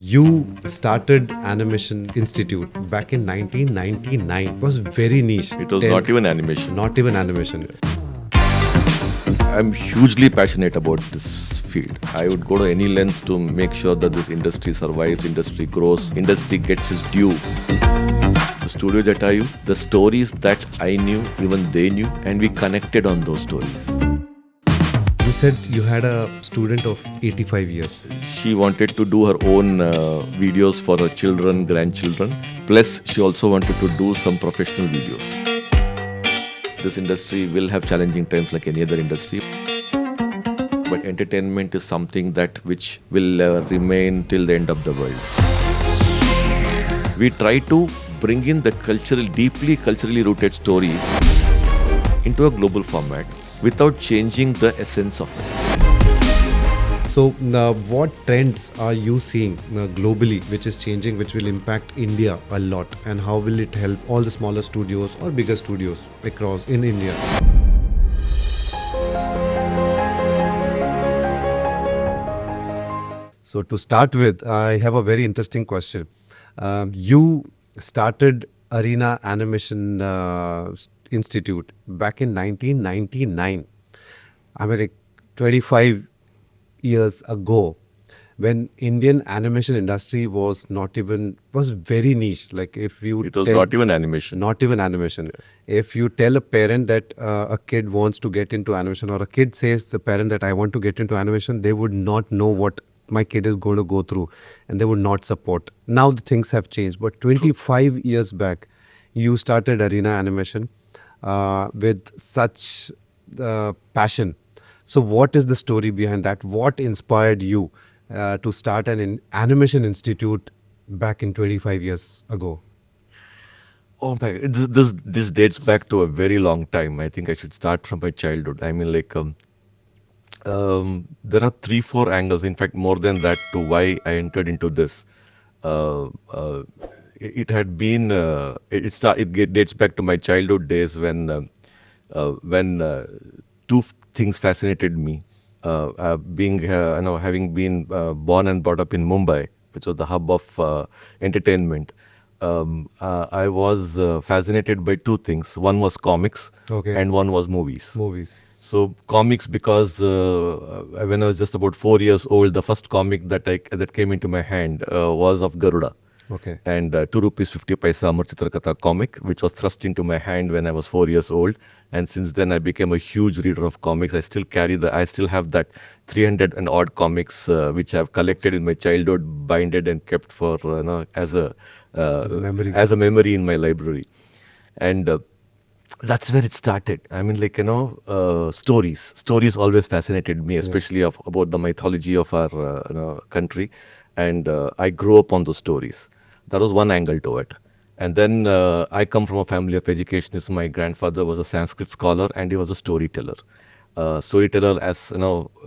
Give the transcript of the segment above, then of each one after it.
You started Animation Institute back in 1999. It was very niche. It was not even animation. Not even animation. I'm hugely passionate about this field. I would go to any length to make sure that this industry survives, industry grows, industry gets its due. The Studio Jatayu, the stories that I knew, even they knew, and we connected on those stories. You said you had a student of 85 years. She wanted to do her own videos for her children, grandchildren. Plus, she also wanted to do some professional videos. This industry will have challenging times like any other industry. But entertainment is something that which will remain till the end of the world. We try to bring in the deeply culturally rooted stories into a global format without changing the essence of it. So, what trends are you seeing globally which is changing, which will impact India a lot, and how will it help all the smaller studios or bigger studios across in India? So, to start with, I have a very interesting question. You started Arena Animation Institute back in 1999. I mean, like 25 years ago, when Indian animation industry was very niche. Like if you It was not even animation. Not even animation. If you tell a parent that a kid wants to get into animation, or a kid says to the parent that I want to get into animation, they would not know what my kid is going to go through, and they would not support. Now the things have changed, but 25 years back, you started Arena Animation with such passion. So what is the story behind that? What inspired you to start an animation institute back in 25 years ago? Oh my! This dates back to a very long time. I think I should start from my childhood. I mean, like there are 3-4 angles. In fact, more than that, to why I entered into this. It had been it dates back to my childhood days when two things fascinated me. Having been born and brought up in Mumbai, which was the hub of entertainment. I was fascinated by two things. One was comics, Okay. and one was movies. Movies. So comics, because when I was just about 4 years old, the first comic that came into my hand was of Garuda. Okay. And 2 rupees 50 paisa Amar Chitrakatha comic, which was thrust into my hand when I was 4 years old. And since then, I became a huge reader of comics. I still have that 300 and odd comics which I've collected in my childhood, binded and kept for as a memory in my library. And that's where it started. I mean, like, stories. Stories always fascinated me, especially about the mythology of our country. And I grew up on those stories. That was one angle to it. And then I come from a family of educationists. My grandfather was a Sanskrit scholar and he was a storyteller. Storyteller, as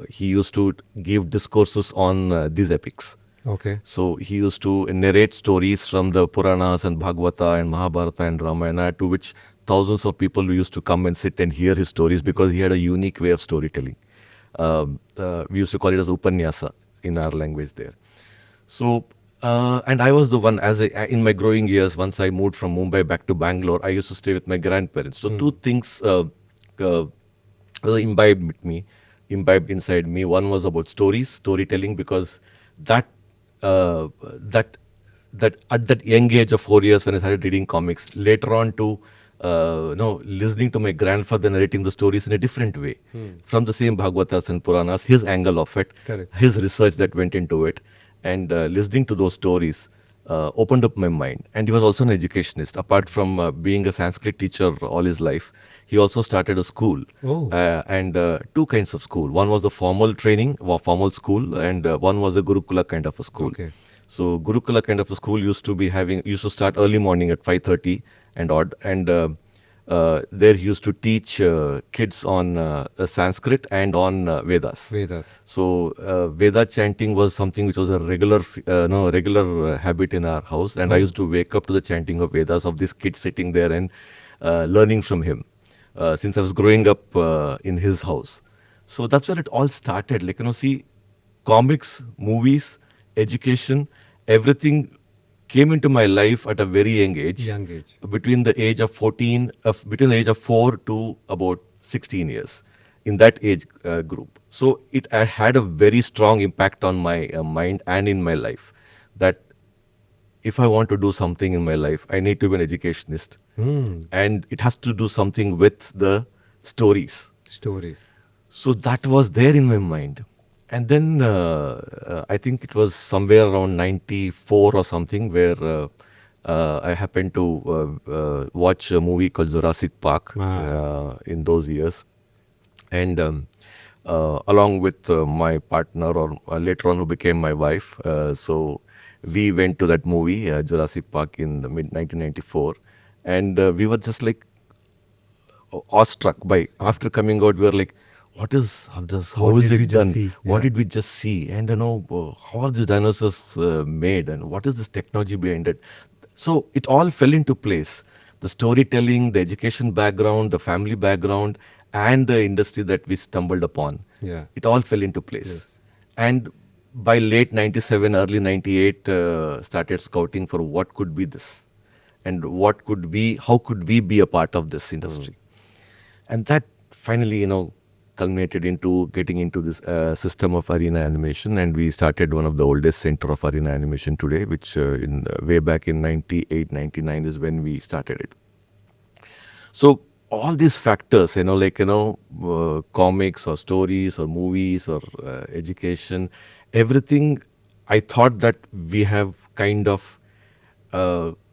he used to give discourses on these epics. Okay. So he used to narrate stories from the Puranas and Bhagavata and Mahabharata and Ramayana, to which thousands of people used to come and sit and hear his stories, because he had a unique way of storytelling. We used to call it as Upanyasa in our language there. So, and I was the one, in my growing years, once I moved from Mumbai back to Bangalore, I used to stay with my grandparents. So two things imbibed inside me. One was about storytelling, because that at that young age of 4 years, when I started reading comics, later on to listening to my grandfather narrating the stories in a different way, from the same Bhagavatas and Puranas, his angle of it, Correct. his research that went into it, and listening to those stories opened up my mind. And he was also an educationist. Apart from being a Sanskrit teacher all his life, he also started a school. Oh. And two kinds of school. One was the formal training, or formal school, and one was a Gurukula kind of a school. Okay. So Gurukula kind of a school used to start early morning at 5:30 and odd, and there he used to teach kids on Sanskrit and on Vedas. Vedas. So Veda chanting was something which was a regular habit in our house, and I used to wake up to the chanting of Vedas, of this kid sitting there and learning from him, since I was growing up in his house. So that's where it all started. Like, see, comics, movies, education, everything came into my life at a very young age, Young age. between the age of between the age of 4 to about 16 years, in that age group. So it had a very strong impact on my mind and in my life, that if I want to do something in my life, I need to be an educationist. And it has to do something with the stories. Stories. So that was there in my mind. And then I think it was somewhere around 94 or something, where I happened to watch a movie called Jurassic Park in those years. And along with my partner, or later on who became my wife, so we went to that movie, Jurassic Park, in the mid 1994. And we were just like awestruck by, after coming out, we were like, what is this, how What is did we it just done, see? what Yeah. did we just see, and how are these dinosaurs made, and what is this technology behind it. So it all fell into place, the storytelling, the education background, the family background, and the industry that we stumbled upon. Yeah. It all fell into place. Yes. And by late 97, early 98, started scouting for what could be this, and how could we be a part of this industry. And that finally, culminated into getting into this system of arena animation, and we started one of the oldest center of arena animation today, which in way back in 98, 99 is when we started it. So all these factors, comics or stories or movies or education, everything, I thought that we have kind of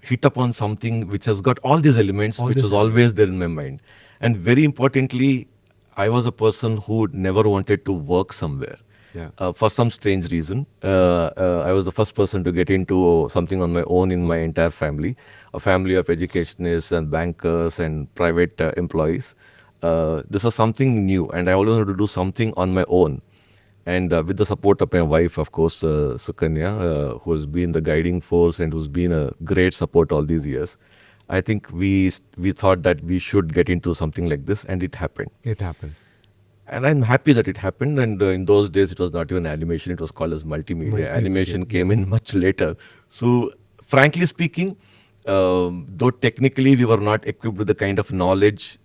hit upon something which has got all these elements, which these was always there in my mind. And very importantly, I was a person who never wanted to work somewhere. Yeah. For some strange reason, I was the first person to get into something on my own in my entire family, a family of educationists and bankers and private employees. This was something new, and I always wanted to do something on my own. And with the support of my wife, of course, Sukanya, who has been the guiding force and who's been a great support all these years, I think we thought that we should get into something like this, and it happened. It happened. And I'm happy that it happened. And in those days, it was not even animation; it was called as multimedia. Animation came in much later. So, frankly speaking, though technically we were not equipped with the kind of knowledge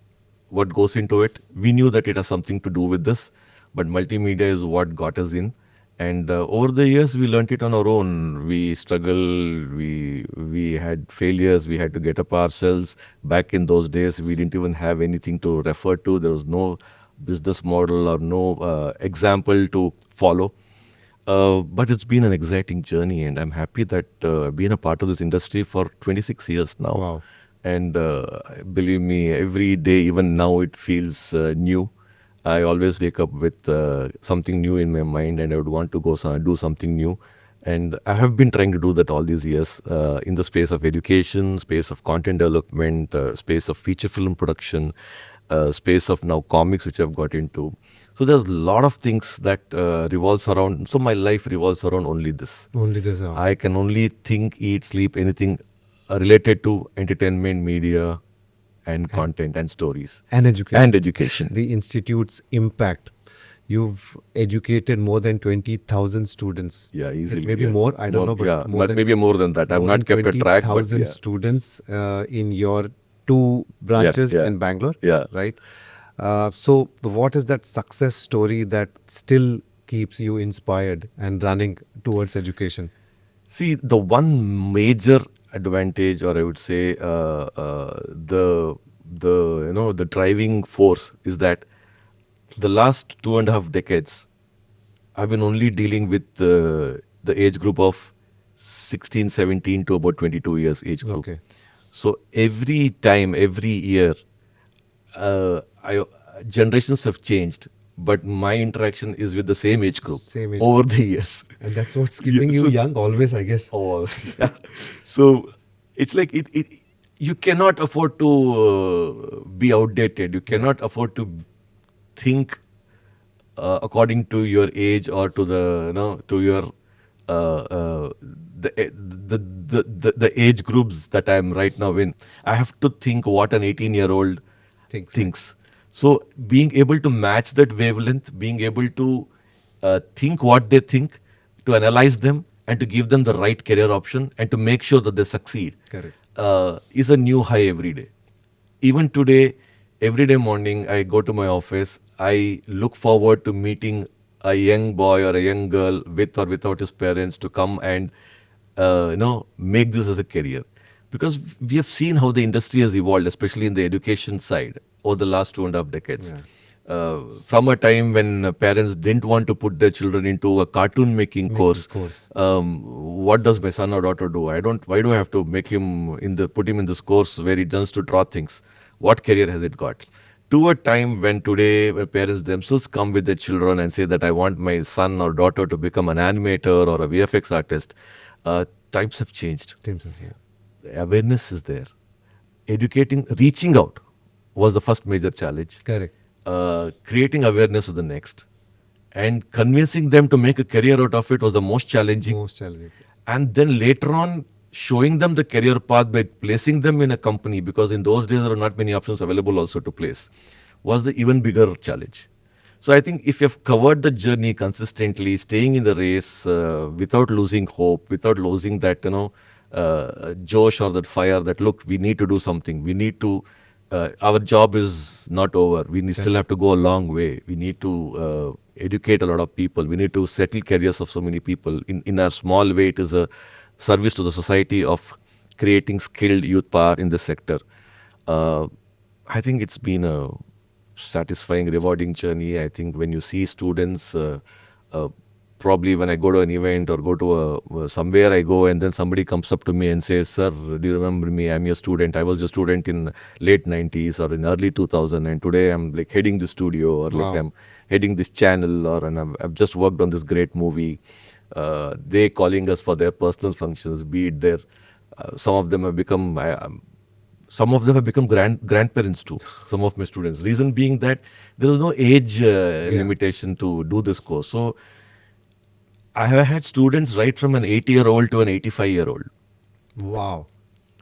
what goes into it, we knew that it has something to do with this. But multimedia is what got us in. And over the years, we learned it on our own. We struggled. We had failures. We had to get up ourselves. Back in those days, we didn't even have anything to refer to. There was no business model or no example to follow. But it's been an exciting journey, and I'm happy that being a part of this industry for 26 years now. Wow. And believe me, every day, even now, it feels new. I always wake up with something new in my mind, and I would want to go do something new. And I have been trying to do that all these years in the space of education, space of content development, space of feature film production, space of now comics, which I've got into. So there's a lot of things that revolves around. So my life revolves around only this. Only this. I can only think, eat, sleep, anything related to entertainment, media, and content and stories. And education. And education. The institute's impact. You've educated more than 20,000 students. Yeah, easily. Maybe yeah. more, I don't know, but yeah, more but than, maybe more than that. I've more not than kept a track. But 20,000 yeah. students in your 2 branches yeah. in Bangalore. Yeah. Right? So what is that success story that still keeps you inspired and running towards education? See, the one major advantage, or I would say the driving force, is that the last 2.5 decades, I've been only dealing with the age group of 16, 17 to about 22 years age group. Okay. So every time, every year, generations have changed, but my interaction is with the same age group Same age over the years. And that's what's keeping you so- young always, I guess. Oh, yeah. So it's like you cannot afford to be outdated. You cannot afford to think according to your age or to to your the age groups that I'm right now in. I have to think what an 18-year-old thinks. So being able to match that wavelength, being able to think what they think, to analyze them, and to give them the right career option and to make sure that they succeed Correct. is a new high every day. Even today, every day morning, I go to my office. I look forward to meeting a young boy or a young girl with or without his parents to come and make this as a career, because we have seen how the industry has evolved, especially in the education side, over the last 2.5 decades. Yeah. From a time when parents didn't want to put their children into a cartoon making course, course. what does my son or daughter do? Why do I have to put him in this course where he learns to draw things? What career has it got? To a time when today where parents themselves come with their children and say that I want my son or daughter to become an animator or a VFX artist, times have changed. Yeah. Awareness is there. Reaching out was the first major challenge. Correct. Creating awareness was the next. And convincing them to make a career out of it was the most challenging. Most challenging. And then later on, showing them the career path by placing them in a company, because in those days there are not many options available also to place, was the even bigger challenge. So I think if you've covered the journey consistently, staying in the race without losing hope, without losing that josh or that fire, that look, we need to do something. We need to. Our job is not over. We still have to go a long way. We need to educate a lot of people. We need to settle careers of so many people. In our small way, it is a service to the society of creating skilled youth power in this sector. I think it's been a satisfying, rewarding journey. I think when you see students, probably when I go to an event or go to somewhere I go, and then somebody comes up to me and says, "Sir, do you remember me? I'm your student. I was your student in late 90s or in early 2000, and today I'm like heading the studio, or like I'm heading this channel, or and I've just worked on this great movie." They calling us for their personal functions, be it their. Some of them have become. Some of them have become grandparents too, some of my students. Reason being that there is no age limitation to do this course. So I have had students right from an 80-year-old to an 85-year-old. Wow.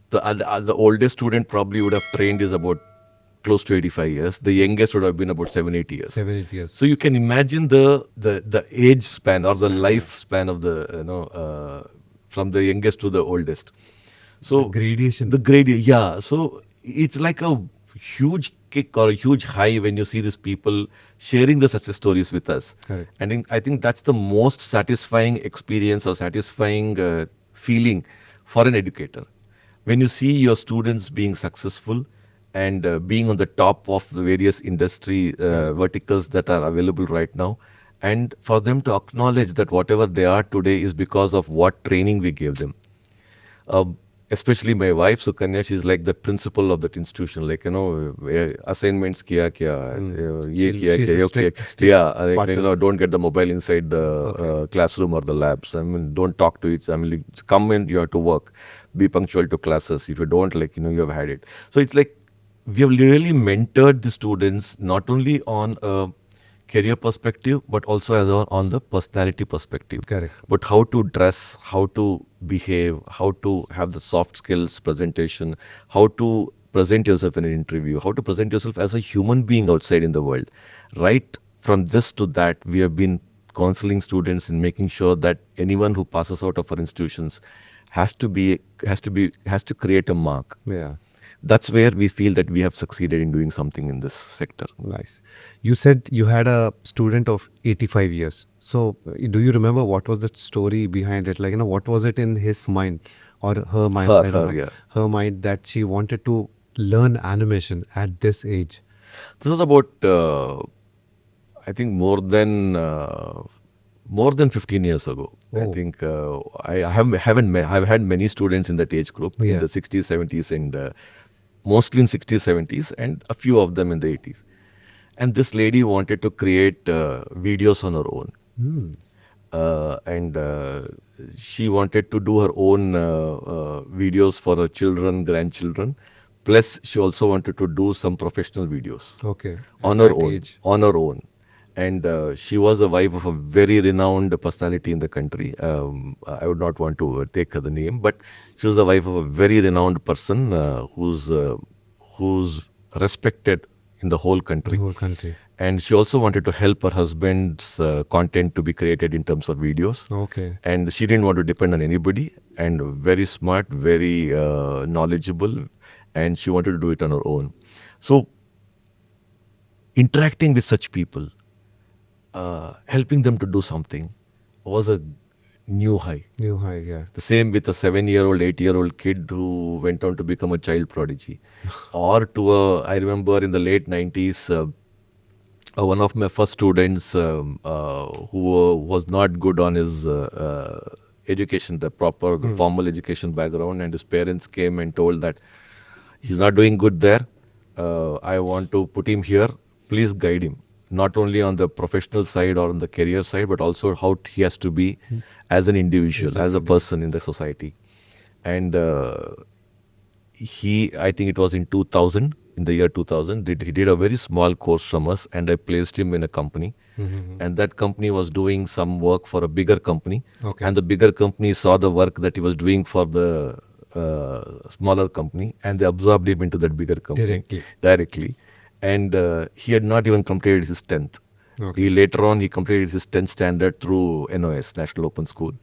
The oldest student probably would have trained is about close to 85 years. The youngest would have been about 7-8 years. 7-8 years. So you can imagine the age span or the lifespan of the from the youngest to the oldest. So the gradation. Yeah. So it's like a huge kick or a huge high when you see these people sharing the success stories with us. Correct. And I think that's the most satisfying experience or satisfying feeling for an educator. When you see your students being successful and being on the top of the various industry verticals that are available right now, and for them to acknowledge that whatever they are today is because of what training we gave them. Especially my wife, Sukanya, she's like the principal of that institution. Like, assignments kiya, ye kiya, don't get the mobile inside the classroom or the labs. I mean, don't talk to it. I mean, like, come in, you have to work. Be punctual to classes. If you don't, like, you have had it. So it's like, we have really mentored the students, not only on a career perspective, but also on the personality perspective. Correct. But how to dress, how to behave, how to have the soft skills presentation, how to present yourself in an interview, how to present yourself as a human being outside in the world. Right from this to that, we have been counseling students and making sure that anyone who passes out of our institutions has to create a mark. Yeah. That's where we feel that we have succeeded in doing something in this sector. Nice. You said you had a student of 85 years. So do you remember what was the story behind it? Like, what was it in his mind or her mind? Her mind that she wanted to learn animation at this age? This was about, I think, more than 15 years ago. I think I've had many students in that age group in the 60s, 70s, and mostly in 60s, 70s, and a few of them in the 80s. And this lady wanted to create videos on her own. And she wanted to do her own videos for her children, grandchildren. Plus, she also wanted to do some professional videos. Okay. On her own. And she was the wife of a very renowned personality in the country. I would not want to take the name, but she was the wife of a very renowned person who's respected in the whole country. And she also wanted to help her husband's content to be created in terms of videos. Okay. And she didn't want to depend on anybody, and very smart, very knowledgeable, and she wanted to do it on her own. So interacting with such people, helping them to do something was a new high. New high, yeah. The same with a 7-year-old, 8-year-old kid who went on to become a child prodigy. Or I remember in the late 90s, one of my first students who was not good on his education, the proper formal education background, and his parents came and told that he's not doing good there. I want to put him here. Please guide him, not only on the professional side or on the career side, but also how he has to be as an individual, as a person in the society. And I think it was in 2000, in the year 2000, he did a very small course from us, and I placed him in a company. And that company was doing some work for a bigger company. Okay. And the bigger company saw the work that he was doing for the smaller company, and they absorbed him into that bigger company directly. And he had not even completed his 10th. Okay. Later on, he completed his 10th standard through NOS, National Open School.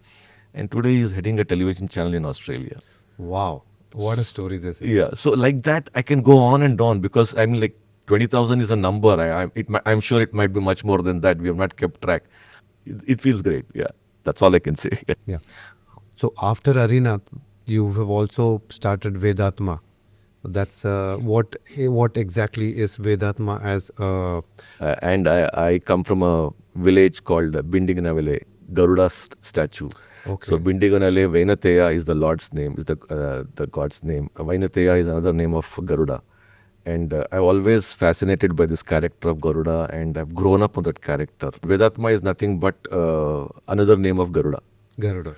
And today he is heading a television channel in Australia. Wow. What a story this is. Yeah. So like that, I can go on and on, because I mean, like 20,000 is a number. I'm sure it might be much more than that. We have not kept track. It feels great. Yeah. That's all I can say. Yeah. So after Arena, you have also started Vedatma. That's what exactly is Vedatma as And I come from a village called Bindiganavale, Garuda statue. Okay. So Bindiganavale, Vainateya is the Lord's name, is the God's name. Vainateya is another name of Garuda. And I'm always fascinated by this character of Garuda, and I've grown up on that character. Vedatma is nothing but another name of Garuda. Garuda.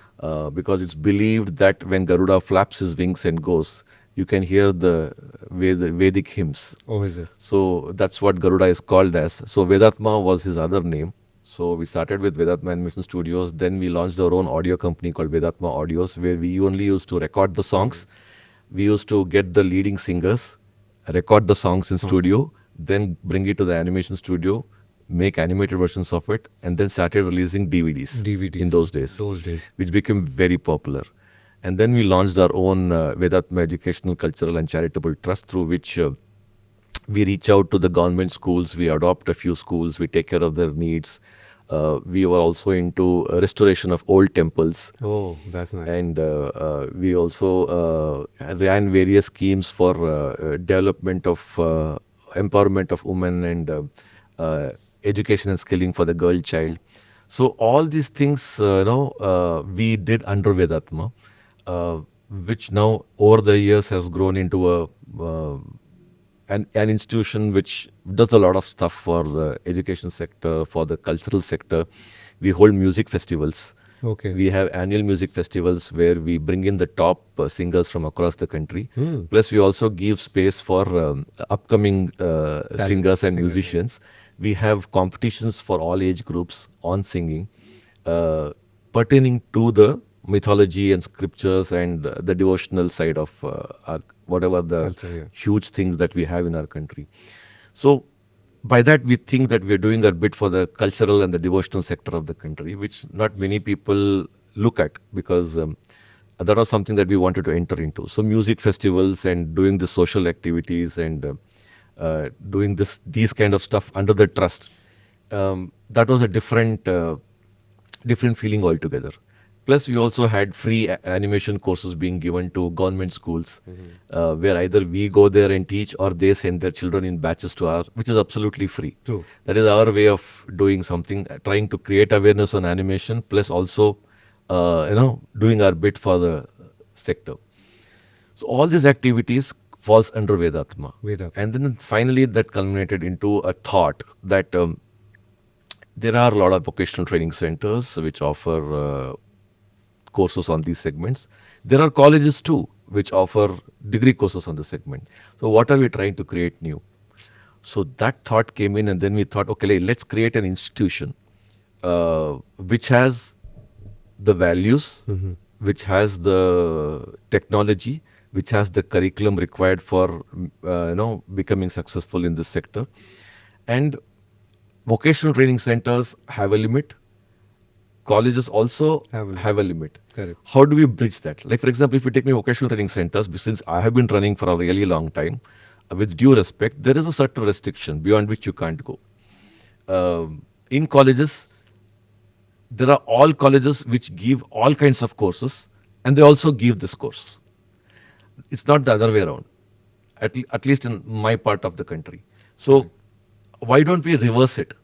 Because it's believed that when Garuda flaps his wings and goes, you can hear the Vedic hymns. Oh, is it? So that's what Garuda is called as. So Vedatma was his other name. So we started with Vedatma Animation Studios. Then we launched our own audio company called Vedatma Audios, where we only used to record the songs. We used to get the leading singers, record the songs in studio, then bring it to the animation studio, make animated versions of it, and then started releasing DVDs in those days, which became very popular. And then we launched our own Vedatma Educational, Cultural and Charitable Trust, through which we reach out to the government schools, we adopt a few schools, we take care of their needs. We were also into restoration of old temples. Oh, that's nice. And we also ran various schemes for development of empowerment of women, and education and skilling for the girl child. So all these things, we did under Vedatma, which now over the years has grown into an institution which does a lot of stuff for the education sector, for the cultural sector. We hold music festivals. Okay. We have annual music festivals where we bring in the top singers from across the country. Plus, we also give space for upcoming singers and musicians. We have competitions for all age groups on singing, pertaining to the mythology and scriptures and the devotional side of whatever the huge things that we have in our country. So by that, we think that we're doing a bit for the cultural and the devotional sector of the country, which not many people look at, because that was something that we wanted to enter into. So music festivals and doing the social activities and doing these kind of stuff under the trust, that was a different feeling altogether. Plus, we also had free animation courses being given to government schools, where either we go there and teach, or they send their children in batches to ours, which is absolutely free. True. That is our way of doing something, trying to create awareness on animation, plus also, doing our bit for the sector. So all these activities falls under Vedatma. And then finally, that culminated into a thought that there are a lot of vocational training centers which offer courses on these segments. There are colleges too which offer degree courses on the segment. So what are we trying to create new? So that thought came in, and then we thought, okay, let's create an institution which has the values, which has the technology, which has the curriculum required for becoming successful in this sector, and Vocational training centers have a limit. Colleges also Have a have a limit. Correct. How do we bridge that? Like, for example, if you take me vocational training centers, since I have been running for a really long time, with due respect, there is a certain restriction beyond which you can't go. In colleges, there are all colleges which give all kinds of courses, and they also give this course. It's not the other way around, at least in my part of the country. So, why don't we reverse it?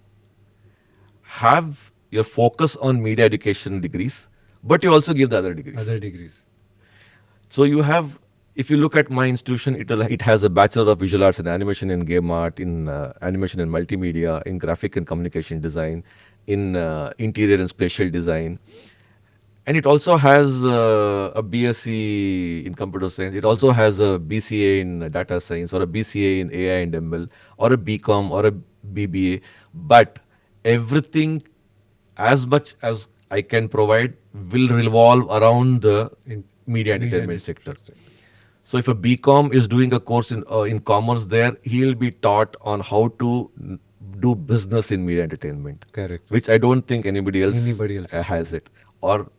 Have your focus on media education degrees, but you also give the other degrees. Other degrees. So you have, if you look at my institution, it has a Bachelor of Visual Arts in Animation and Game Art, in Animation and Multimedia, in Graphic and Communication Design, in Interior and Spatial Design. And it also has a BSc in Computer Science. It also has a BCA in Data Science, or a BCA in AI and ML, or a BCom, or a BBA. But everything, as much as I can provide, will revolve around the media entertainment sector. So if a BCom is doing a course in commerce there, he'll be taught on how to do business in media entertainment. Correct. Which I don't think anybody else has. has it, or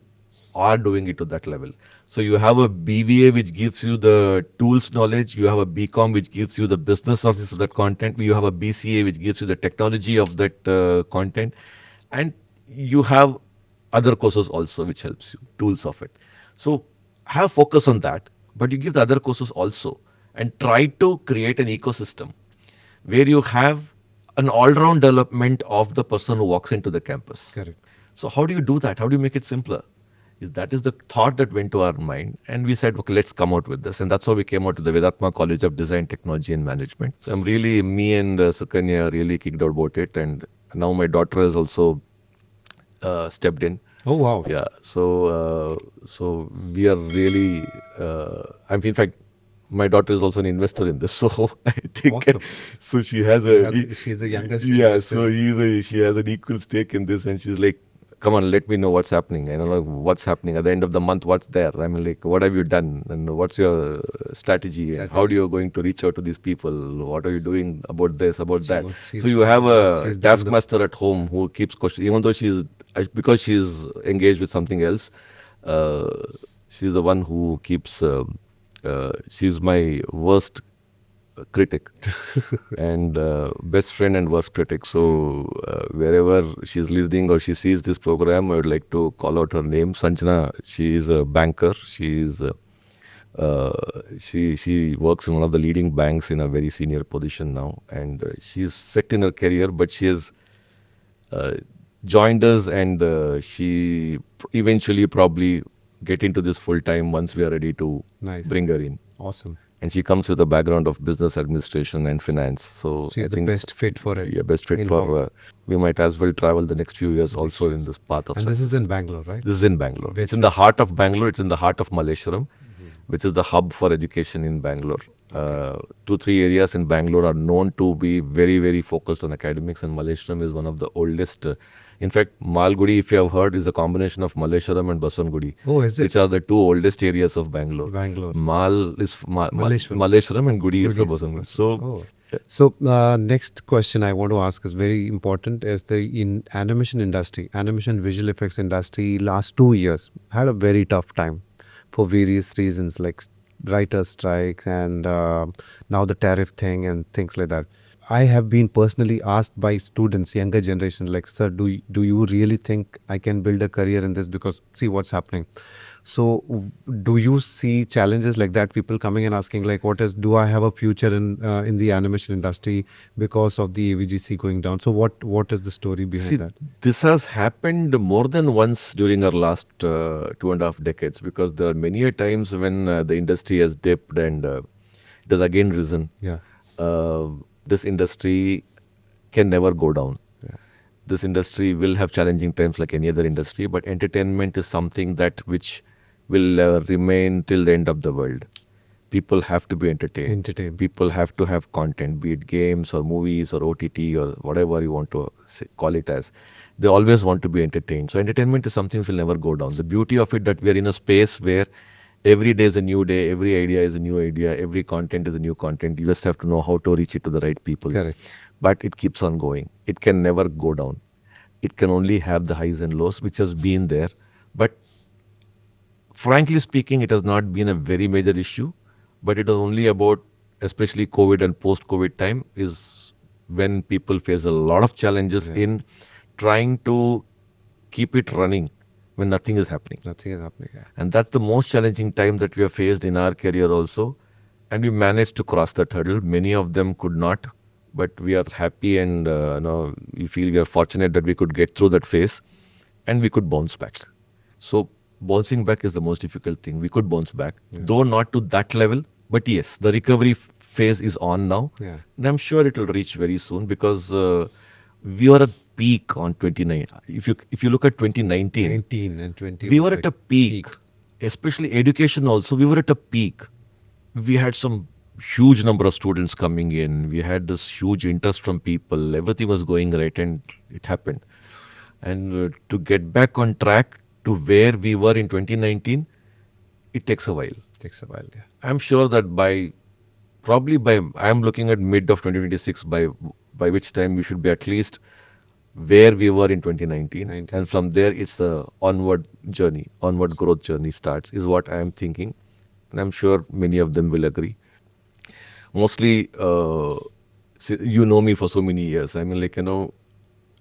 are doing it to that level. So you have a BBA which gives you the tools knowledge, you have a BCom which gives you the business of that content, you have a BCA which gives you the technology of that content, and you have other courses also which helps you, tools of it. So have focus on that, but you give the other courses also, and try to create an ecosystem where you have an all-round development of the person who walks into the campus. Correct. So how do you do that? How do you make it simpler? That is the thought that went to our mind, and we said, okay, let's come out with this. And that's how we came out to the Vedatma College of Design, Technology and Management. So me and Sukanya really kicked out about it, and now my daughter has also stepped in. Oh, wow. Yeah. So we are really, in fact, my daughter is also an investor in this. So I think, Awesome. so she has She's the youngest. yeah, so she has an equal stake in this, and she's like, come on, let me know what's happening. I don't know what's happening at the end of the month. What's there? I mean, like, what have you done, and what's your strategy? And how do you going to reach out to these people? What are you doing about this, about that? So you have a taskmaster at home who keeps questioning, even though because she's engaged with something else. She's the one who keeps. She's my worst critic and best friend and worst critic. So wherever she's listening or she sees this program, I would like to call out her name. Sanjana. She is a banker. She works in one of the leading banks in a very senior position now, and she's set in her career, but she has joined us, and she eventually probably get into this full time once we are ready to bring her in. Awesome. And she comes with a background of business administration and finance. So she's the best fit for it. Yeah, best fit for. We might as well travel the next few years also in this path of. And this is in Bangalore, right? This is in Bangalore. It's in the heart of Bangalore. It's in the heart of Malleshwaram, which is the hub for education in Bangalore. 2-3 areas in Bangalore are known to be very, very focused on academics, and Malleshwaram is one of the oldest. In fact, Malgudi, if you have heard, is a combination of Malleshwaram and Baswangudi. Oh, is it? Which are the two oldest areas of Bangalore. Mal is Malleshwaram, and Gudi is Baswangudi. So next question I want to ask is very important. Is in animation industry, animation visual effects industry, last 2 years had a very tough time for various reasons, like writer strikes and now the tariff thing and things like that. I have been personally asked by students, younger generation, like, sir, do you really think I can build a career in this? Because see what's happening. So do you see challenges like that? People coming and asking, like, do I have a future in the animation industry because of the AVGC going down? So what is the story behind that? This has happened more than once during our last 2.5 decades, because there are many a times when the industry has dipped and it has again risen. Yeah. This industry can never go down. Yeah. This industry will have challenging times like any other industry, but entertainment is something which will remain till the end of the world. People have to be entertained. People have to have content, be it games or movies or OTT or whatever you want to call it as. They always want to be entertained. So entertainment is something that will never go down. The beauty of it that we are in a space where every day is a new day, every idea is a new idea, every content is a new content. You just have to know how to reach it to the right people. Correct. but it keeps on going. It can never go down. It can only have the highs and lows, which has been there. But frankly speaking, it has not been a very major issue, but it was only about, especially COVID and post-COVID time, is when people face a lot of challenges in trying to keep it running when nothing is happening. Nothing is happening. Yeah. And that's the most challenging time that we have faced in our career also. And we managed to cross that hurdle. Many of them could not, but we are happy and we feel we are fortunate that we could get through that phase and we could bounce back. So bouncing back is the most difficult thing. We could bounce back, though not to that level, but yes, the recovery phase is on now. Yeah. And I'm sure it will reach very soon because we are at peak on 29. If you look at 2019, 19 and 20. we was were at a peak, especially education also. We were at a peak. We had some huge number of students coming in. We had this huge interest from people. Everything was going right and it happened. And to get back on track to where we were in 2019, it takes a while. Takes a while. Yeah. I'm sure that I'm looking at mid of 2026, by which time we should be at least where we were in 2019. And from there, it's the onward growth journey starts, is what I'm thinking. And I'm sure many of them will agree. Mostly, you know me for so many years. I mean,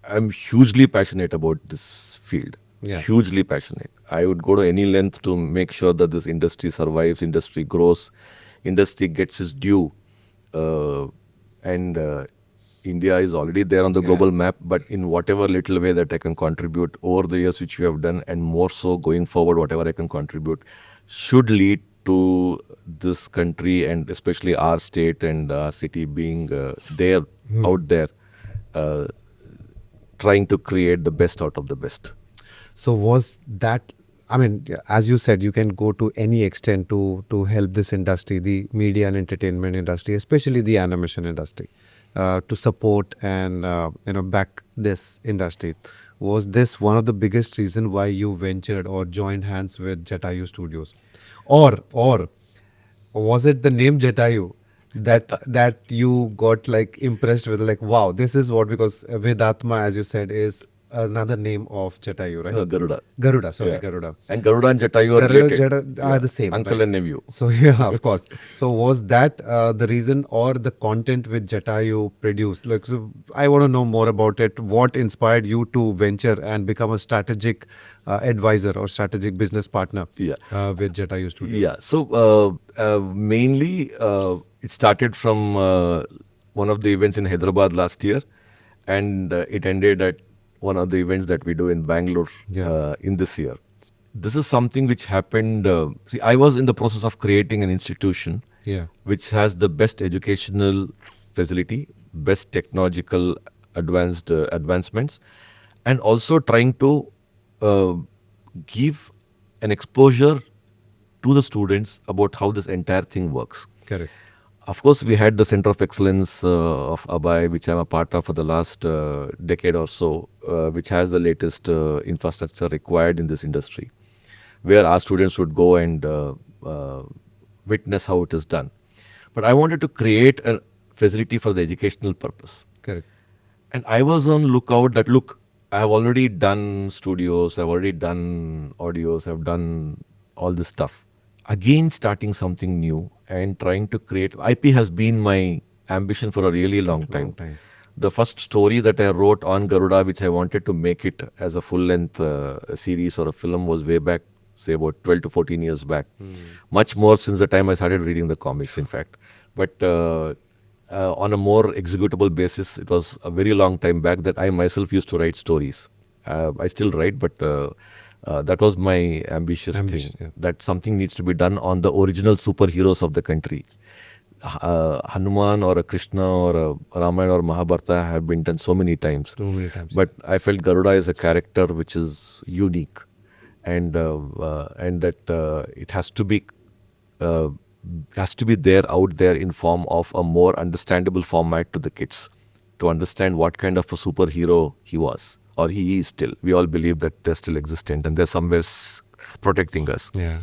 I'm hugely passionate about this field. Yeah. Hugely passionate. I would go to any length to make sure that this industry survives, industry grows, industry gets its due. And India is already there on the global map, but in whatever little way that I can contribute over the years which we have done, and more so going forward, whatever I can contribute should lead to this country and especially our state and our city being out there, trying to create the best out of the best. So was that, I mean, as you said, you can go to any extent to help this industry, the media and entertainment industry, especially the animation industry, to support and back this industry. Was this one of the biggest reason why you ventured or joined hands with Jatayu Studios, or was it the name Jatayu that you got like impressed with, like, wow, this is what, because Vedatma, as you said, is another name of Jatayu, right? Garuda. Sorry, Yeah. Garuda. And Garuda and Jatayu are related. Are the same, Uncle right? and nephew. So yeah, of course. So was that the reason, or the content with Jatayu produced? Like, so I want to know more about it. What inspired you to venture and become a strategic advisor or strategic business partner with Jatayu Studios? Yeah. So mainly it started from one of the events in Hyderabad last year, and it ended at one of the events that we do in Bangalore in this year. This is something which happened. See, I was in the process of creating an institution which has the best educational facility, best technological advancements, and also trying to give an exposure to the students about how this entire thing works. Correct. Of course, we had the Center of Excellence of Abai, which I'm a part of for the last decade or so, which has the latest infrastructure required in this industry, where our students would go and witness how it is done. But I wanted to create a facility for the educational purpose. Correct. And I was on lookout that, look, I have already done studios, I've already done audios, I've done all this stuff. Again, starting something new and trying to create. IP has been my ambition for a really long time. The first story that I wrote on Garuda, which I wanted to make it as a full-length series or a film, was way back, say about 12 to 14 years back. Much more since the time I started reading the comics, in fact. But on a more executable basis, it was a very long time back that I myself used to write stories. I still write, but that was my ambitious thing. Yeah. That something needs to be done on the original superheroes of the country. Hanuman or a Krishna or a Ramayana or Mahabharata have been done so many times. But I felt Garuda is a character which is unique, and that it has to be there out there in form of a more understandable format to the kids, to understand what kind of a superhero he was. Or he is still. We all believe that they're still existent and they're somewhere protecting us. Yeah.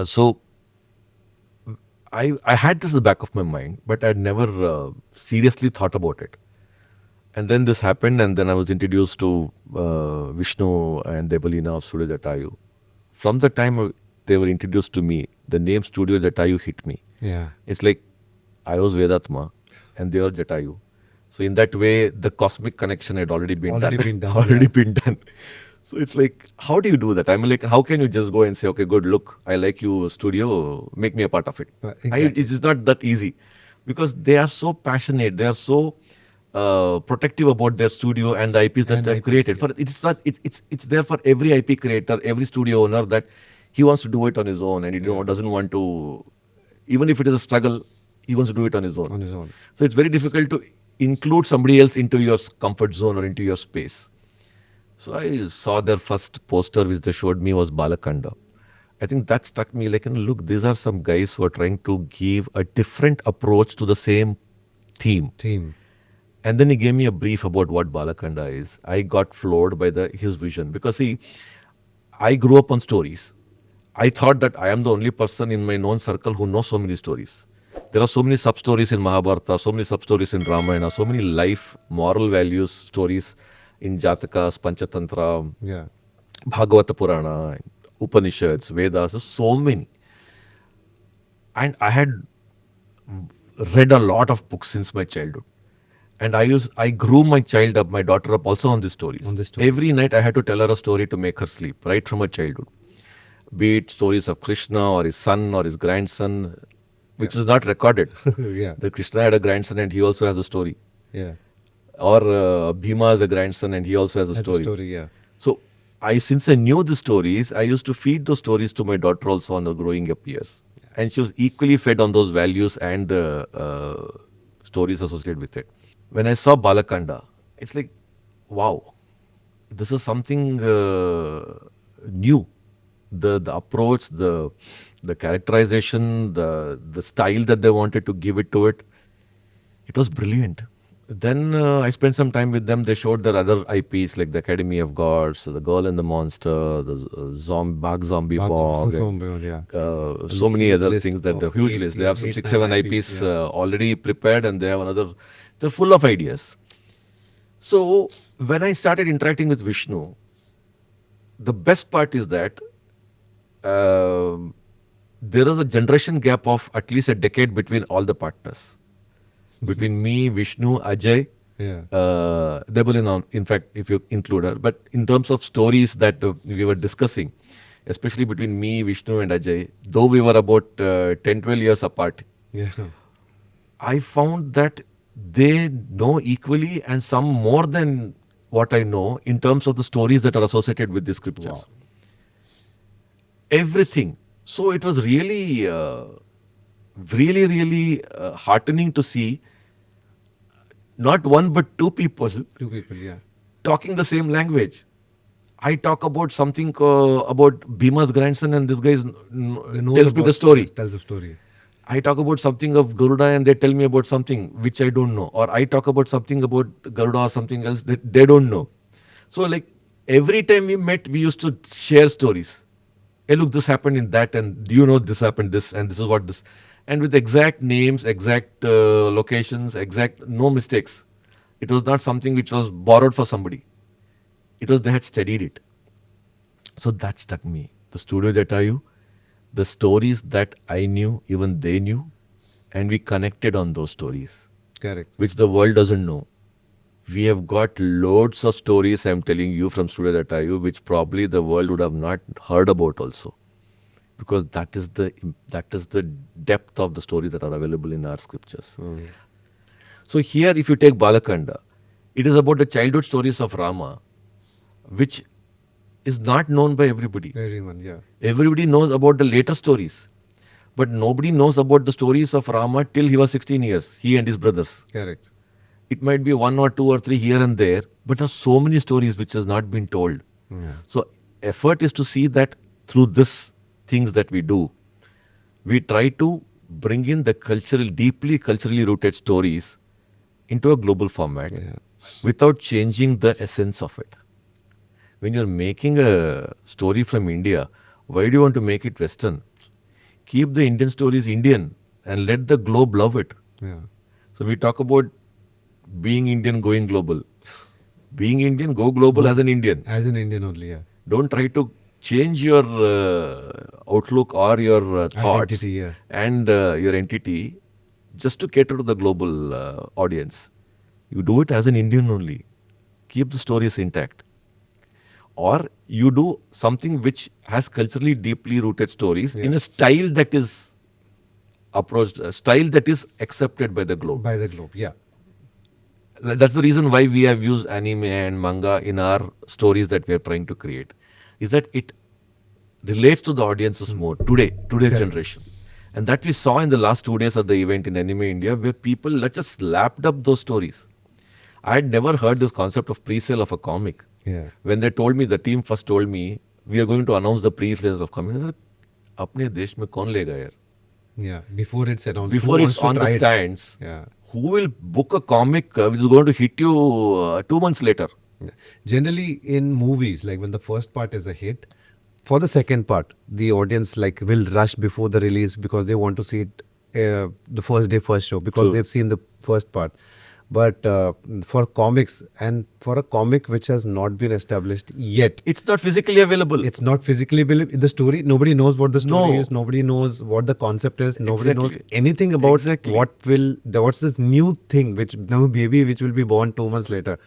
So I had this in the back of my mind, but I'd never seriously thought about it. And then this happened, and then I was introduced to Vishnu and Debalina of Studio Jatayu. From the time they were introduced to me, the name Studio Jatayu hit me. Yeah. It's like I was Vedatma and they were Jatayu. So in that way, the cosmic connection had already been Already done. been done, already yeah. been done. So it's like, how do you do that? I mean, like, how can you just go and say, okay, good, look, I like you, studio, make me a part of it. Exactly. It's not that easy because they are so passionate. They are so protective about their studio and the IPs that And they've IPs, created. yeah. For it's there for every IP creator, every studio owner that he wants to do it on his own and he Yeah. doesn't want to, even if it is a struggle, he wants to do it on his own. On his own. So it's very difficult to include somebody else into your comfort zone or into your space. So I saw their first poster which they showed me was Balakanda. I think that struck me like, look, these are some guys who are trying to give a different approach to the same theme. Team. And then he gave me a brief about what Balakanda is. I got floored by his vision because see, I grew up on stories. I thought that I am the only person in my known circle who knows so many stories. There are so many sub stories in Mahabharata, so many sub stories in Ramayana, so many life, moral values stories in Jatakas, Panchatantra, Yeah. Bhagavata Purana, Upanishads, Vedas, so many. And I had read a lot of books since my childhood. And I grew my child up, my daughter up also on these stories. On this story. Every night I had to tell her a story to make her sleep, right from her childhood. Be it stories of Krishna or his son or his grandson, which is not recorded. Yeah. That Krishna had a grandson and he also has a story. Yeah. Or Bhima has a grandson and he also has a That's story. a story, yeah. So since I knew the stories, I used to feed those stories to my daughter also on her growing up years. And she was equally fed on those values and the stories associated with it. When I saw Balakanda, it's like, wow, this is something new. The approach, the characterization, the style that they wanted to give it to it, it was brilliant. Then I spent some time with them. They showed their other IPs like the Academy of Gods, the Girl and the Monster, the Zombie Bog, Yeah. so many Huge other list things that of the huge eight- list. They yeah, have some eight, 6, nine 7 IPs, IPs yeah. already prepared, and they have another. They're full of ideas. So when I started interacting with Vishnu, the best part is that there is a generation gap of at least a decade between all the partners. Between me, Vishnu, Ajay, Yeah. Debalina, in fact, if you include her. But in terms of stories that we were discussing, especially between me, Vishnu, and Ajay, though we were about 10, 12 years apart, Yeah. I found that they know equally and some more than what I know in terms of the stories that are associated with the scriptures. Wow. Everything. So it was really heartening to see not one but two people Two people, yeah. talking the same language. I talk about something about Bhima's grandson, and this guy They know tells me the story. Tells the story. I talk about something of Garuda, and they tell me about something which I don't know. Or I talk about something about Garuda or something else that they don't know. So, like, every time we met, we used to share stories. Hey, look, this happened in that, and do you know this happened this, and this is what this. And with exact names, exact locations, exact, no mistakes. It was not something which was borrowed for somebody. It was they had studied it. So that stuck me. The Studio Jatayu, the stories that I knew, even they knew, and we connected on those stories, Correct. which the world doesn't know. We have got loads of stories, I'm telling you, from Studio Jatayu, which probably the world would have not heard about also. Because that is the depth of the stories that are available in our scriptures. So here, if you take Balakanda, it is about the childhood stories of Rama, which is not known by everybody. Everyone, yeah. Everybody knows about the later stories, but nobody knows about the stories of Rama till he was 16 years, he and his brothers. Correct. It might be 1 or 2 or 3 here and there, but there are so many stories which has not been told. Yeah. So effort is to see that through this things that we do, we try to bring in the deeply culturally rooted stories into a global format without changing the essence of it. When you're making a story from India, why do you want to make it Western? Keep the Indian stories Indian and let the globe love it. Yeah. So we talk about being Indian, going global. Being Indian, go global as an Indian. As an Indian only, yeah. Don't try to change your outlook or your thoughts Identity, yeah. and your entity just to cater to the global audience. You do it as an Indian only. Keep the stories intact. Or you do something which has culturally deeply rooted stories in a style that is approached, a style that is accepted by the globe. By the globe, yeah. That's the reason why we have used anime and manga in our stories that we are trying to create. Is that it relates to the audiences more today's generation. And that we saw in the last 2 days of the event in Anime India, where people just lapped up those stories. I had never heard this concept of pre-sale of a comic. Yeah. When they told me, the team first told me, we are going to announce the pre-sale of comic. I said, apne desh mein kaun lega yaar? Yeah. Before it's announced. Before it's on the stands, Yeah. who will book a comic which is going to hit you 2 months later? Generally, in movies, like when the first part is a hit, for the second part, the audience like will rush before the release because they want to see it the first day, first show, because True. they've seen the first part. But for comics, and for a comic which has not been established yet, It's not physically available. it's not physically available. The story, nobody knows what the story No. is. Nobody knows what the concept is. Nobody knows Exactly. anything about Exactly. what's this new thing which now baby which will be born 2 months later.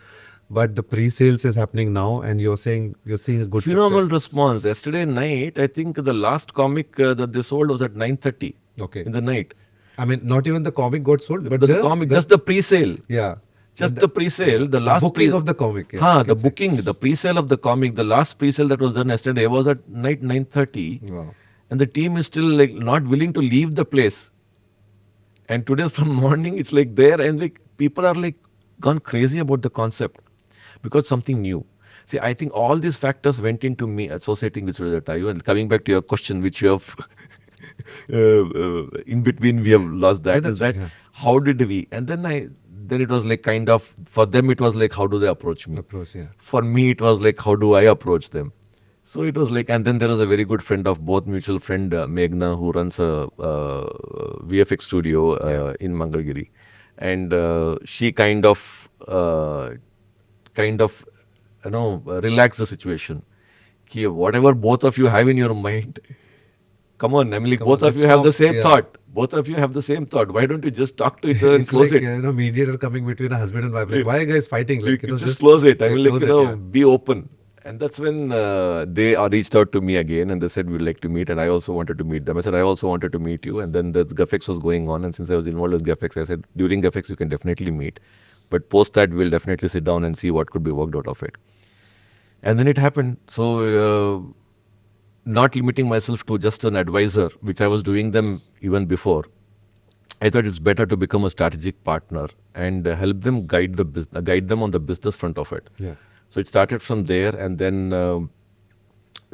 But the pre-sales is happening now, and you're seeing a good Phenomenal success. response. Yesterday night, I think the last comic that they sold was at 9:30 Okay. in the night. I mean, not even the comic got sold, but The comic, just the pre-sale. yeah, Just the pre-sale, the last booking of the comic. Yeah, you the can say. booking, the pre-sale of the comic, the last pre-sale that was done yesterday was at night 9:30, Wow. and the team is still like not willing to leave the place. And today from morning, it's like there, and like people are like gone crazy about the concept because something new. See, I think all these factors went into me associating with Studio Jatayu. And coming back to your question, which you have in between, we have lost that. that's Is that right, yeah. how did we? And then it was like kind of, for them it was like, how do they approach me? Approach, yeah. For me, it was like, how do I approach them? So it was like, and then there was a very good friend of both, mutual friend Meghna, who runs a VFX studio in Mangalgiri, and she kind of relax the situation. Ki whatever both of you have in your mind, come on, I mean, like, both of let's you have the talk, same yeah. thought. Both of you have the same thought. Why don't you just talk to each other and It's close like, it? mediator coming between a husband and wife. Like, why are you guys fighting? Like, Just close it. I mean, like, close it, yeah. be open. And that's when they reached out to me again, and they said, we'd like to meet. And I also wanted to meet them. I said, I also wanted to meet you. And then the GAFX was going on. And since I was involved with GAFX, I said, during GAFX, you can definitely meet. But post that, we'll definitely sit down and see what could be worked out of it. And then it happened. So, not limiting myself to just an advisor, which I was doing them even before, I thought it's better to become a strategic partner and help them guide them on the business front of it. Yeah. So it started from there, and then a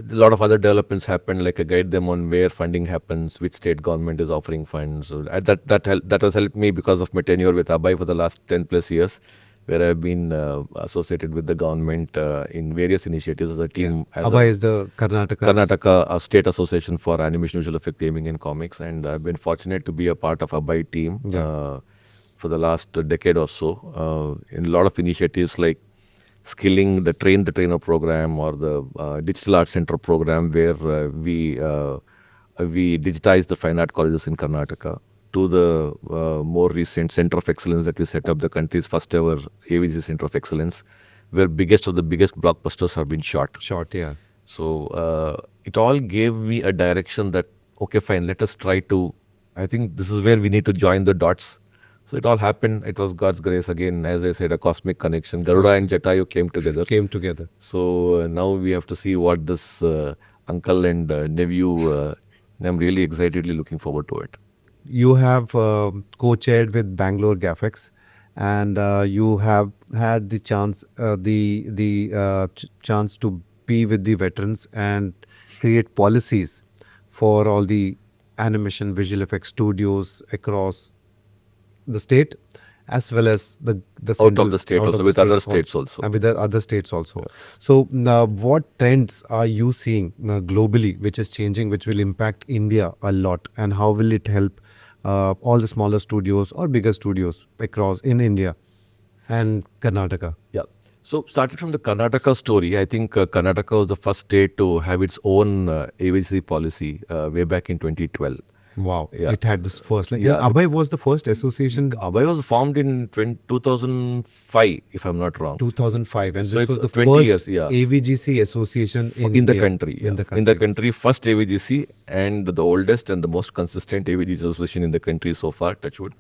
lot of other developments happened. Like I guide them on where funding happens, which state government is offering funds. So that has helped me because of my tenure with Abhay for the last 10 plus years, where I've been associated with the government in various initiatives as a team. As Abhay is the Karnataka State Association for Animation Visual Effect Gaming and Comics, and I've been fortunate to be a part of Abhay team for the last decade or so in a lot of initiatives like skilling, the Train the Trainer program, or the Digital Art Center program, where we digitize the fine art colleges in Karnataka, to the more recent Center of Excellence that we set up, the country's first ever AVGC Center of Excellence, where biggest of the biggest blockbusters have been shot. yeah. So it all gave me a direction that, okay, fine, let us try to, I think this is where we need to join the dots. So it all happened. It was God's grace again, as I said, a cosmic connection. Garuda and Jatayu came together. So now we have to see what this uncle and nephew, I'm really excitedly looking forward to it. You have co-chaired with Bangalore GAFX, and you have had the chance chance to be with the veterans and create policies for all the animation visual effects studios across the state, as well as the Out of the state also, with other states also. And with the other states also. So what trends are you seeing globally which is changing, which will impact India a lot, and how will it help all the smaller studios or bigger studios across in India and Karnataka. Yeah. So started from the Karnataka story. I think Karnataka was the first state to have its own AVGC policy way back in 2012. Wow, Yeah. it had this first. Like, Yeah. Abhay was the first association. Abhay was formed in 2005, if I'm not wrong. 2005, and So this it's was the 20 first years, yeah. AVGC association in In the India, country, yeah. In the country, first AVGC and the oldest and the most consistent AVGC association in the country so far, touchwood.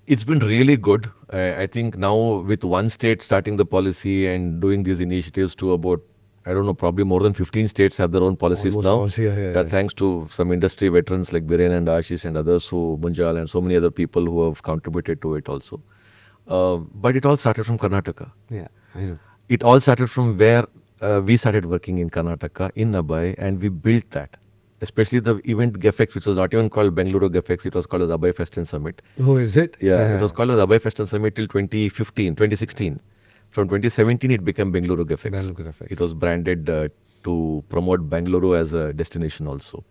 It's been really good. I think now with one state starting the policy and doing these initiatives to about, I don't know, probably more than 15 states have their own policies Almost now. all, yeah. Thanks to some industry veterans like Biren and Ashish and others who, Munjal and so many other people who have contributed to it also. But it all started from Karnataka. Yeah, I know. It all started from where we started working in Karnataka, in Abai, and we built that. Especially the event GFX, which was not even called Bengaluru GFX, it was called as Abai Fest and Summit. Oh, is it? Yeah, it was called as Abai Fest and Summit till 2016. From 2017, it became Bengaluru GFX. Bengaluru GFX. It was branded to promote Bengaluru as a destination also.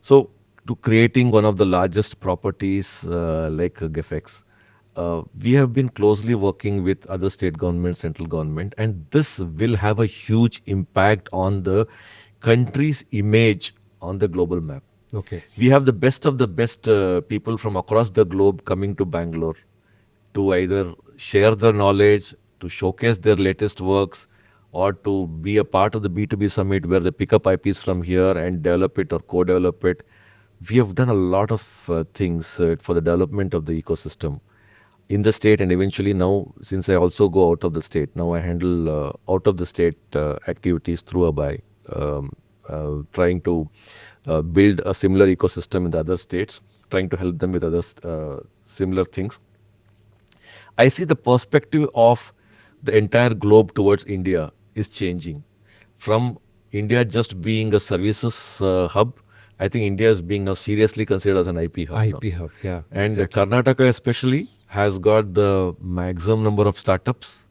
So, to creating one of the largest properties like GFX, we have been closely working with other state government, central government, and this will have a huge impact on the country's image on the global map. Okay. We have the best of the best people from across the globe coming to Bangalore to either share their knowledge, to showcase their latest works, or to be a part of the B2B summit where they pick up IPs from here and develop it or co-develop it. We have done a lot of things for the development of the ecosystem in the state, and eventually now, since I also go out of the state, now I handle out of the state activities through Abai, trying to build a similar ecosystem in the other states, trying to help them with other similar things. I see the perspective of the entire globe towards India is changing. From India just being a services hub, I think India is being now seriously considered as an IP hub. IP hub, yeah. And Karnataka especially has got the maximum number of startups,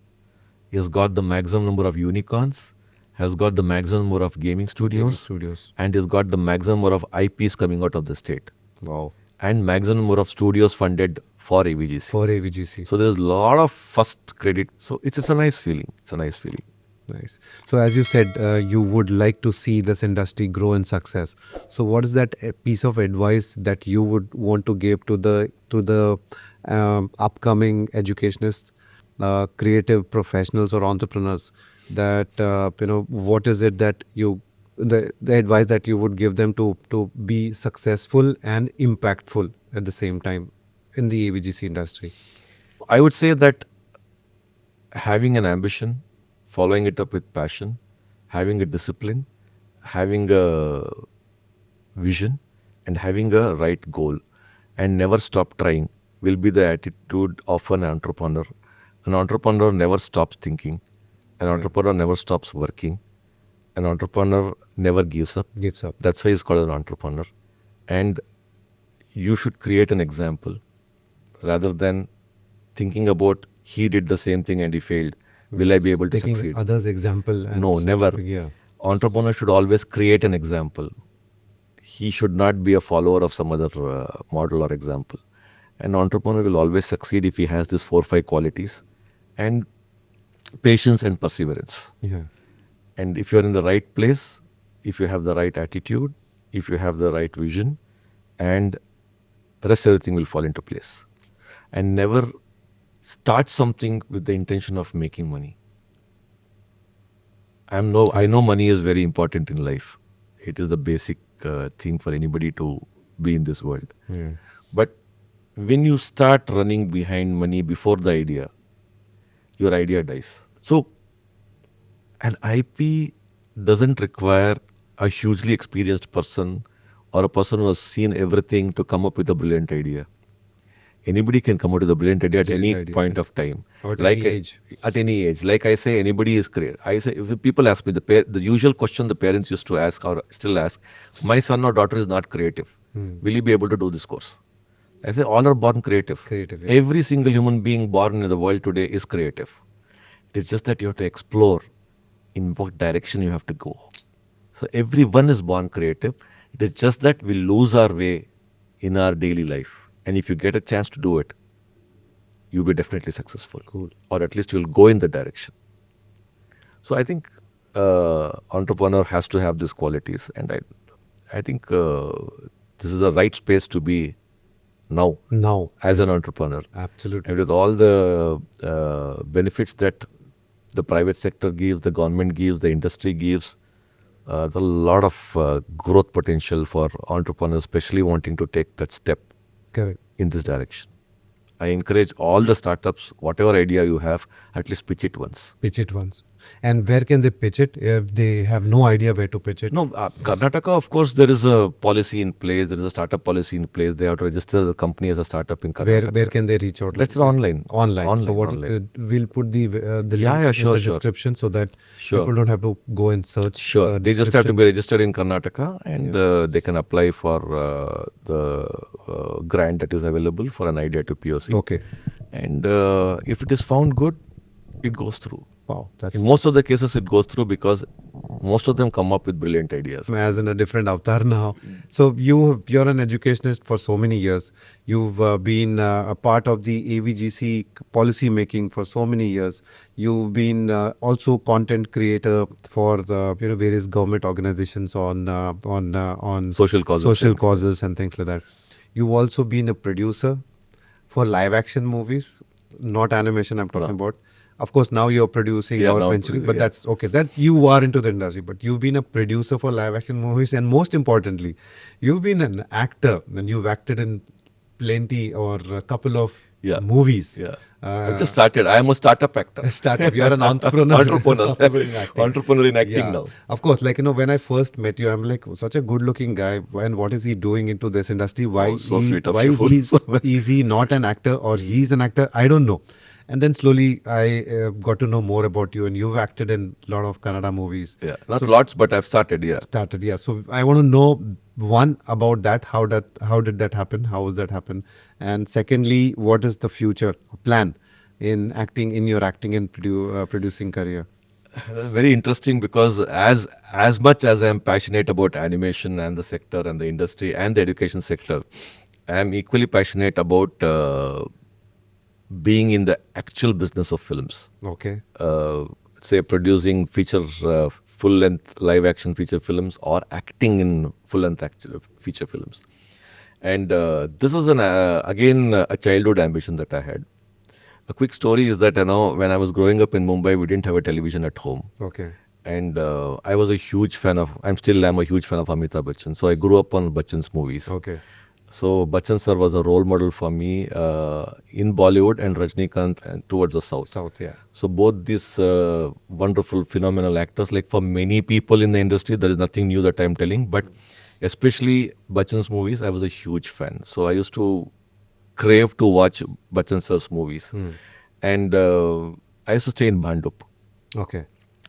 has got the maximum number of unicorns, has got the maximum number of gaming studios, and has got the maximum number of IPs coming out of the state. Wow. And maximum number of studios funded for AVGC. For AVGC. So there's a lot of first credit. So it's a nice feeling. It's a nice feeling. Nice. So as you said, you would like to see this industry grow in success. So what is that piece of advice that you would want to give to the upcoming educationists, creative professionals or entrepreneurs? That what is it that the advice that you would give them to be successful and impactful at the same time in the AVGC industry? I would say that having an ambition, following it up with passion, having a discipline, having a vision, and having a right goal, and never stop trying will be the attitude of an entrepreneur. An entrepreneur never stops thinking. An entrepreneur never stops working. An entrepreneur never gives up. That's why he's called an entrepreneur. And you should create an example rather than thinking about he did the same thing and he failed. Will I be able to Taking succeed? others' example. No, never. Yeah. Entrepreneur should always create an example. He should not be a follower of some other model or example. An entrepreneur will always succeed if he has these 4 or 5 qualities, and patience and perseverance. Yeah. And if you're in the right place, if you have the right attitude, if you have the right vision, and the rest everything will fall into place. And never start something with the intention of making money. I know money is very important in life. It is the basic thing for anybody to be in this world. Yeah. But when you start running behind money before the idea, your idea dies. So an IP doesn't require a hugely experienced person or a person who has seen everything to come up with a brilliant idea. Anybody can come out with a brilliant idea at any point of time. Or at any age. At any age. Like I say, anybody is great. I say, if people ask me, the usual question the parents used to ask or still ask, my son or daughter is not creative. Will he be able to do this course? I say, all are born creative. Yeah. Every single human being born in the world today is creative. It is just that you have to explore in what direction you have to go. So everyone is born creative. It is just that we lose our way in our daily life. And if you get a chance to do it, you'll be definitely successful. Cool. Or at least you'll go in the direction. So I think entrepreneur has to have these qualities, and I think this is the right space to be now Now, as an entrepreneur. absolutely. And with all the benefits that the private sector gives, the government gives, the industry gives, there's a lot of growth potential for entrepreneurs, especially wanting to take that step Correct. in this direction. I encourage all the startups, whatever idea you have, at least pitch it once. Pitch it once. And where can they pitch it if they have no idea where to pitch it? No, Karnataka, of course, there is a policy in place. There is a startup policy in place. They have to register the company as a startup in Karnataka. Where can they reach out? Let's online. Online. So what online. We'll put the link Yeah, in sure, the sure. description so that Sure. people don't have to go and search. Sure. They just have to be registered in Karnataka, and they can apply for the grant that is available for an idea to POC. Okay. And if it is found good, it goes through. Wow. That's In most of the cases, it goes through because most of them come up with brilliant ideas. as in a different avatar now. So you're an educationist for so many years. You've been a part of the AVGC policy making for so many years. You've been also content creator for the various government organizations on Social causes. social causes and things like that. You've also been a producer for live action movies, not animation. I'm talking about. Of course, now you're producing Yeah, or now venturing, producing, but yeah. that's okay. That you are into the industry, but you've been a producer for live action movies, and most importantly, you've been an actor, and you've acted in plenty or a couple of Yeah. movies. Yeah. I've just started. I am a startup actor. Startup. You're an entrepreneur. Entrepreneur. in acting. Entrepreneur in acting Yeah. now. Of course, like when I first met you, I'm like such a good-looking guy. And what is he doing into this industry? Why? Oh, so sweet of why you. is he not an actor or he's an actor? I don't know. And then slowly I got to know more about you, and you've acted in a lot of Kannada movies. Yeah. Not lots, but I've started. Yeah. Started, yeah. So I want to know one about that. How did that happen? How was that happen? And secondly, what is the future plan in acting, in your acting and producing career? Very interesting, because as much as I am passionate about animation and the sector and the industry and the education sector, I am equally passionate about being in the actual business of films. Okay. Say producing full-length live-action feature films, or acting in full-length feature films. And this is again a childhood ambition that I had. A quick story is that when I was growing up in Mumbai, we didn't have a television at home. Okay. And I was a huge fan of, I'm a huge fan of Amitabh Bachchan. So I grew up on Bachchan's movies. Okay. So Bachchan sir was a role model for me in Bollywood, and Rajnikant and towards the south. South, yeah. So both these wonderful, phenomenal actors, like for many people in the industry, there is nothing new that I'm telling, but especially Bachchan's movies, I was a huge fan. So I used to crave to watch Bachchan sir's movies. And I used to stay in Bhandup Okay.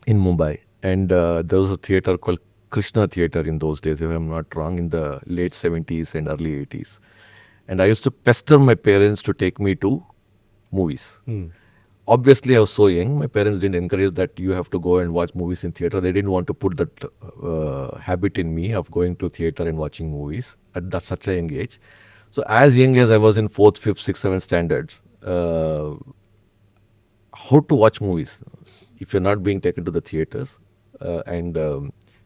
in Mumbai. And there was a theatre called Krishna Theatre in those days, if I'm not wrong, in the late 70s and early 80s. And I used to pester my parents to take me to movies. Obviously, I was so young. My parents didn't encourage that you have to go and watch movies in theatre. They didn't want to put that habit in me of going to theatre and watching movies at such a young age. So as young as I was in 4th, 5th, 6th, 7th standards, how to watch movies if you're not being taken to the theatres and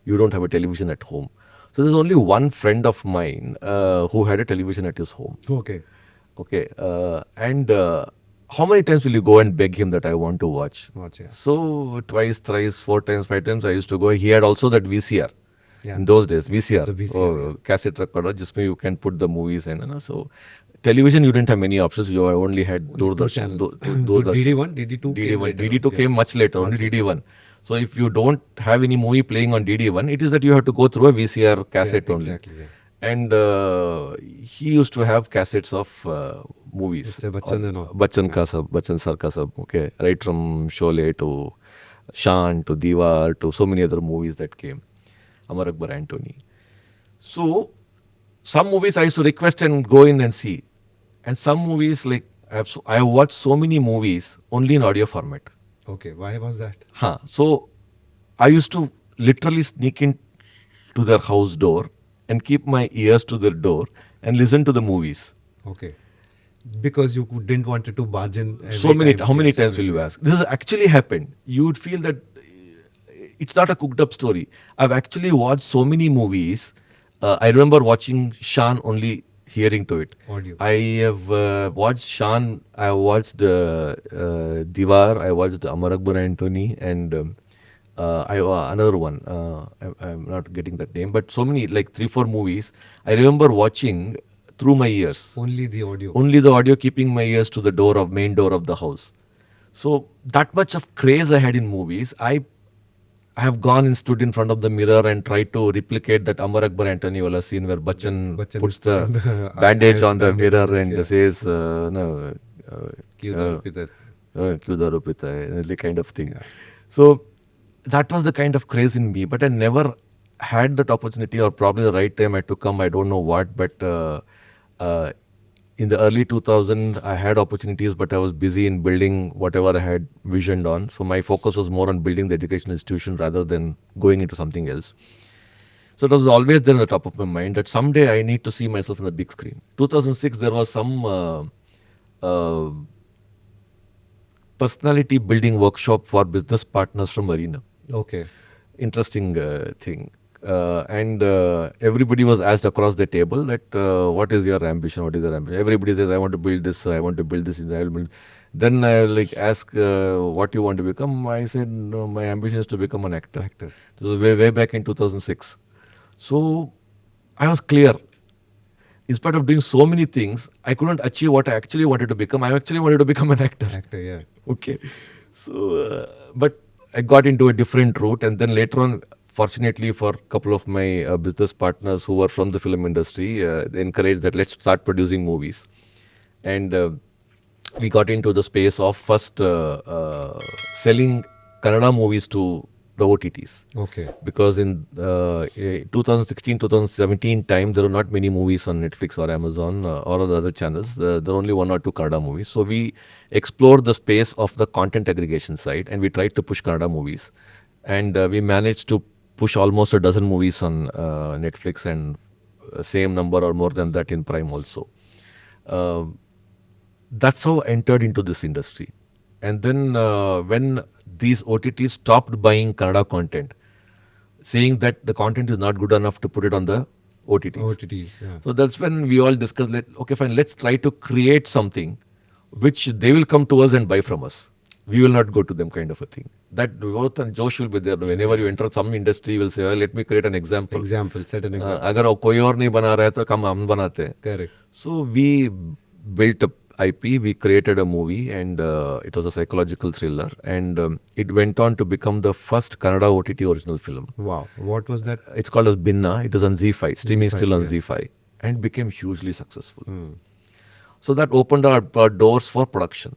you don't have a television at home. So there's only one friend of mine who had a television at his home. Okay. Okay. And how many times will you go and beg him that I want to watch? Watch, yeah. So twice, thrice, 4 times, 5 times I used to go. He had also that VCR. Yeah. In those days, VCR, The VCR, or cassette recorder, just you can put the movies in. So television, you didn't have many options. You only had Doordarshan. DD1, DD2 DD1. DD2 came much later, only DD1. So if you don't have any movie playing on DD1, it is that you have to go through a VCR cassette only. Exactly, yeah. And he used to have cassettes of movies. Mr. Bachchan and all. Bachchan Sir ka sab, okay. Right from Sholay to Shan to Diwar to so many other movies that came. Amar Akbar Antony. So some movies I used to request and go in and see. And some movies, like I have watched so many movies only in audio format. Okay. Why was that? So I used to literally sneak in to their house door and keep my ears to their door and listen to the movies. Okay. Because you didn't want it to bargain So every many, time. how many So times will many you times. ask? This has actually happened. You would feel that it's not a cooked up story. I've actually watched so many movies. I remember watching Shan only hearing to it. Audio. I have watched Shan. I watched Diwar. I watched Amar Akbar Antony and another one. I'm not getting that name, but so many, like 3 4 movies. I remember watching through my ears. Only the audio. Only the audio, keeping my ears to the main door of the house. So that much of craze I had in movies. I have gone and stood in front of the mirror and tried to replicate that Amar Akbar Antony wala scene where Bachchan Bachchan is puts the putting the bandage on the bandage on mirror this, and yeah. says, no, Kyun daru pita? kyun daru pita hai, the kind of thing. Yeah. So that was the kind of craze in me, but I never had that opportunity, or probably the right time had to come. I don't know what, but uh, in the early 2000, I had opportunities, but I was busy in building whatever I had visioned on. So my focus was more on building the education institution rather than going into something else. So it was always there on the top of my mind that someday I need to see myself on the big screen. 2006, there was some uh, personality building workshop for business partners from Arena. Okay. Interesting thing. And everybody was asked across the table that what is your ambition? What is your ambition? Everybody says, I want to build this. I want to build this. I will build. Then I like ask what you want to become. I said, no, my ambition is to become an actor. Actor. This was way back in 2006. So I was clear. In spite of doing so many things, I couldn't achieve what I actually wanted to become. I actually wanted to become an actor. Actor, yeah. Okay. So, but I got into a different route, and then later on, fortunately for a couple of my business partners who were from the film industry, they encouraged that let's start producing movies. And we got into the space of first selling Kannada movies to the OTTs. Okay. Because in 2016, 2017 time, there were not many movies on Netflix or Amazon or the other channels. There are only 1 or 2 Kannada movies. So we explored the space of the content aggregation side, and we tried to push Kannada movies. And we managed to push almost a dozen movies on Netflix, and same number or more than that in Prime also. That's how I entered into this industry. And then when these OTTs stopped buying Kannada content, saying that the content is not good enough to put it on the OTTs. OTTs, yeah. So that's when we all discussed, okay, fine, let's try to create something which they will come to us and buy from us. We will not go to them, kind of a thing. That growth and Josh will be there. Whenever you enter some industry, you will say, let me create an example. Example, set an example. अगर कोई और नहीं बना रहा है तो हम बनाते हैं. Correct. So we built up IP, we created a movie, and it was a psychological thriller, and it went on to become the first Kannada OTT original film. Wow. What was that? It's called as Binna. It is on Z5, streaming Z5, still on yeah. Z5, and became hugely successful. So that opened our doors for production.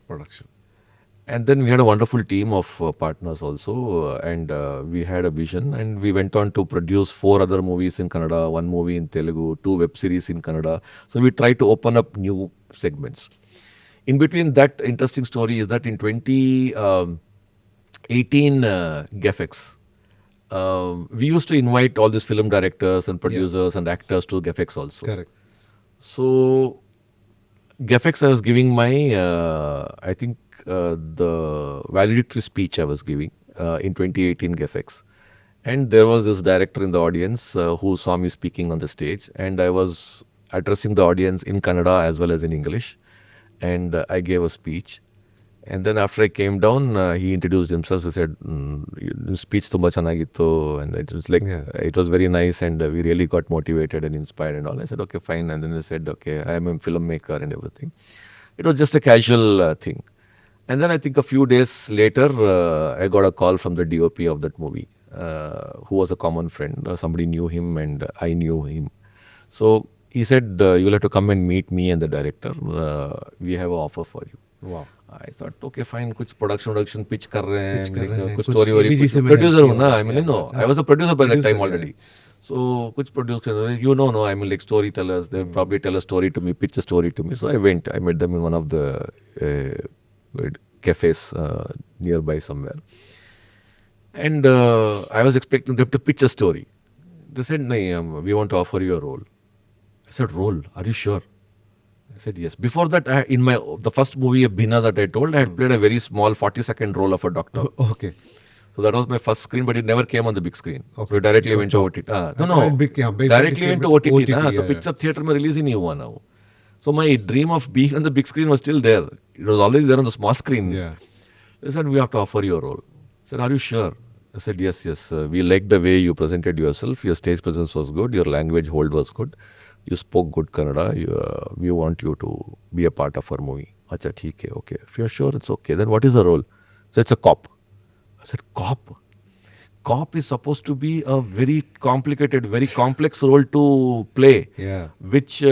And then we had a wonderful team of partners also, and we had a vision, and we went on to produce 4 other movies in Kannada, 1 movie in Telugu, 2 web series in Kannada. So we tried to open up new segments. In between, that interesting story is that in 2018 GFX, we used to invite all these film directors and producers and actors to GFX also. Correct. So GFX, I was giving my, I think, the valedictory speech I was giving in 2018 GFX. And there was this director in the audience who saw me speaking on the stage, and I was addressing the audience in Kannada as well as in English. And I gave a speech. And then after I came down, he introduced himself. He said, "Your speech to much anagitto," and it was like, it was very nice, and we really got motivated and inspired and all. I said, okay, fine. And then he said, okay, I am a filmmaker and everything. It was just a casual thing. And then I think a few days later, I got a call from the DOP of that movie, who was a common friend. Somebody knew him and I knew him. So he said, you'll have to come and meet me and the director. We have an offer for you. Wow. I thought, okay, fine, कुछ production pitch कर रहे हैं, कुछ कुछ story AVGC से मैंने producer हूँ किया ना, हुआ I mean, है. no, I was a producer by that Producer, time already. So कुछ producer, no, I mean, like storytellers, they'll probably tell a story to me, pitch a story to me. So I went, I met them in one of the cafes nearby somewhere. And I was expecting them to pitch a story. They said, no, we want to offer you a role. I said, role? Are you sure? I said yes. Before that, in the first movie, Bhina, that I told, I had played a very small 40-second role of a doctor. Okay. So that was my first screen, but it never came on the big screen. Okay. So it directly It went to got OTT. top. No, I thought no. it Directly went to OTT. OTT, ना, तो yeah, picture theater में release ही नहीं हुआ ना वो. So my dream of being on the big screen was still there. It was always there on the small screen. Yeah. They said, we have to offer you a role. I said, are you sure? I said, yes, yes. We liked the way you presented yourself. Your stage presence was good. Your language hold was good. You spoke good Kannada. We want you to be a part of our movie. Acha, theek hai, okay. If you're sure, it's okay. Then what is the role? So it's a cop. I said, cop? Cop is supposed to be a very complicated, very complex role to play, Yeah. which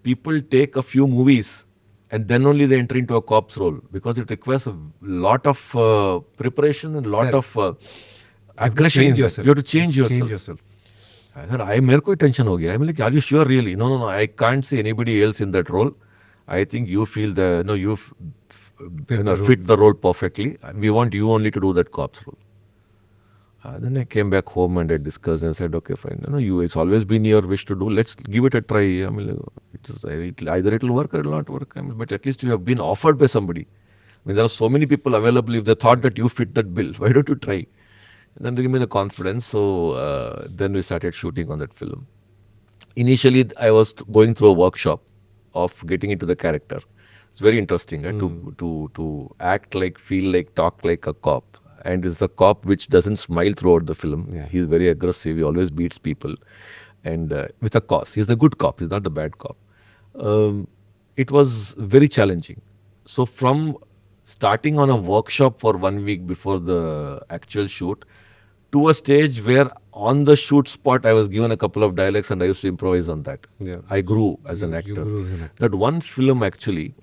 people take a few movies and then only they enter into a cop's role because it requires a lot of preparation and a lot of aggression. Change yourself. You have to change yourself. Change yourself. I said, मेरे को tension हो गया. I'm like, are you sure really? No, no, no. I can't see anybody else in that role. I think you feel fit the role perfectly. We want you only to do that cop's role. Then I came back home and I discussed and said, okay, fine. It's always been your wish to do. Let's give it a try. I mean, either it will work or it will not work. I mean, but at least you have been offered by somebody. I mean, there are so many people available. If they thought that you fit that bill, why don't you try? And then they gave me the confidence. So then we started shooting on that film. Initially, I was going through a workshop of getting into the character. It's very interesting to act like, feel like, talk like a cop. And it's a cop which doesn't smile throughout the film. Yeah. He's very aggressive. He always beats people. And with a cause. He's the good cop. He's not the bad cop. It was very challenging. So from starting on a workshop for 1 week before the actual shoot to a stage where on the shoot spot I was given a couple of dialects and I used to improvise on that. Yeah. I grew as an actor. You grew as an actor. That one film actually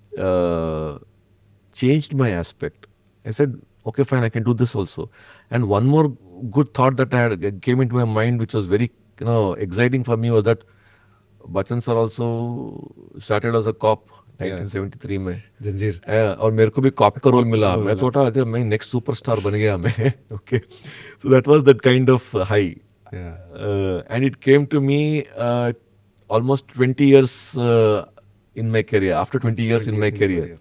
changed my aspect. I said, okay, fine, I can do this also. And one more good thought that came into my mind, which was very exciting for me, was that Bachchan sir also started as a cop 1973 में. जंजीर. और मेरे को भी corp का role मिला. मैं सोचा अरे मैं नेक्स्ट सुपरस्टार बन गया मैं. Okay, so that was that kind of high. Yeah. And it came to me almost 20 years in my career. After 20 years in my career.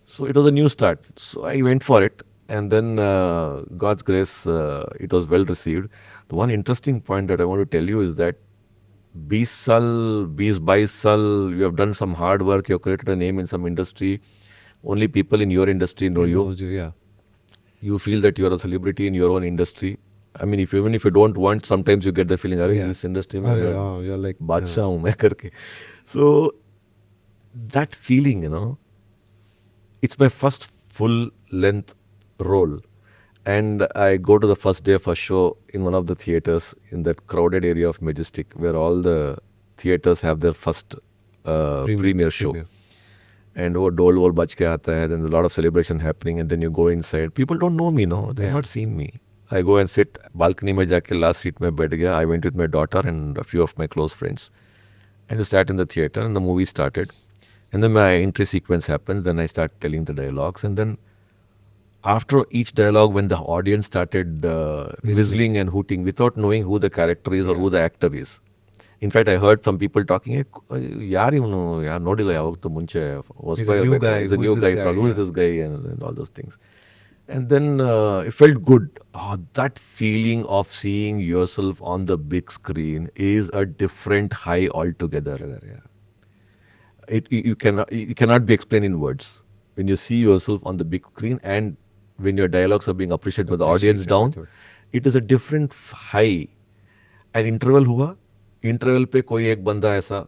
So it was a new start. So I went for it. And then God's grace, it was well received. The one interesting point that I want to tell you is that 20 साल, 22 साल, you have done some hard work, you have created a name in some industry. Only people in your industry know you. Yeah. You feel that you are a celebrity in your own industry. I mean, even if you don't want, sometimes you get the feeling, in this industry, you're like Badshah hoon main karke. So that feeling, it's my first full length role. And I go to the first day of a show in one of the theaters in that crowded area of Majestic where all the theaters have their first premiere show. And dole wol baj ke aata hai, then there's a lot of celebration happening, and then you go inside. People don't know me, no, they have not seen me. I go and sit balcony mein jaake last seat mein baith gaya. I went with my daughter and a few of my close friends. And we sat in the theater and the movie started. And then my entry sequence happens, then I start telling the dialogues, and then after each dialogue, when the audience started whistling and hooting without knowing who the character is or who the actor is. In fact, I heard some people talking, yaar ಇವನು ಯಾರು ನೋಡಿಲ್ಲ ಯಾವತ್ತೂ ಮುಂಚೆ he's a new guy, who is this guy, and all those things. And then it felt good. That feeling of seeing yourself on the big screen is a different high altogether. You cannot be explained in words. When you see yourself on the big screen and when your dialogues are being appreciated by the audience down, it is a different high. And interval हुआ, interval पे कोई एक बंदा ऐसा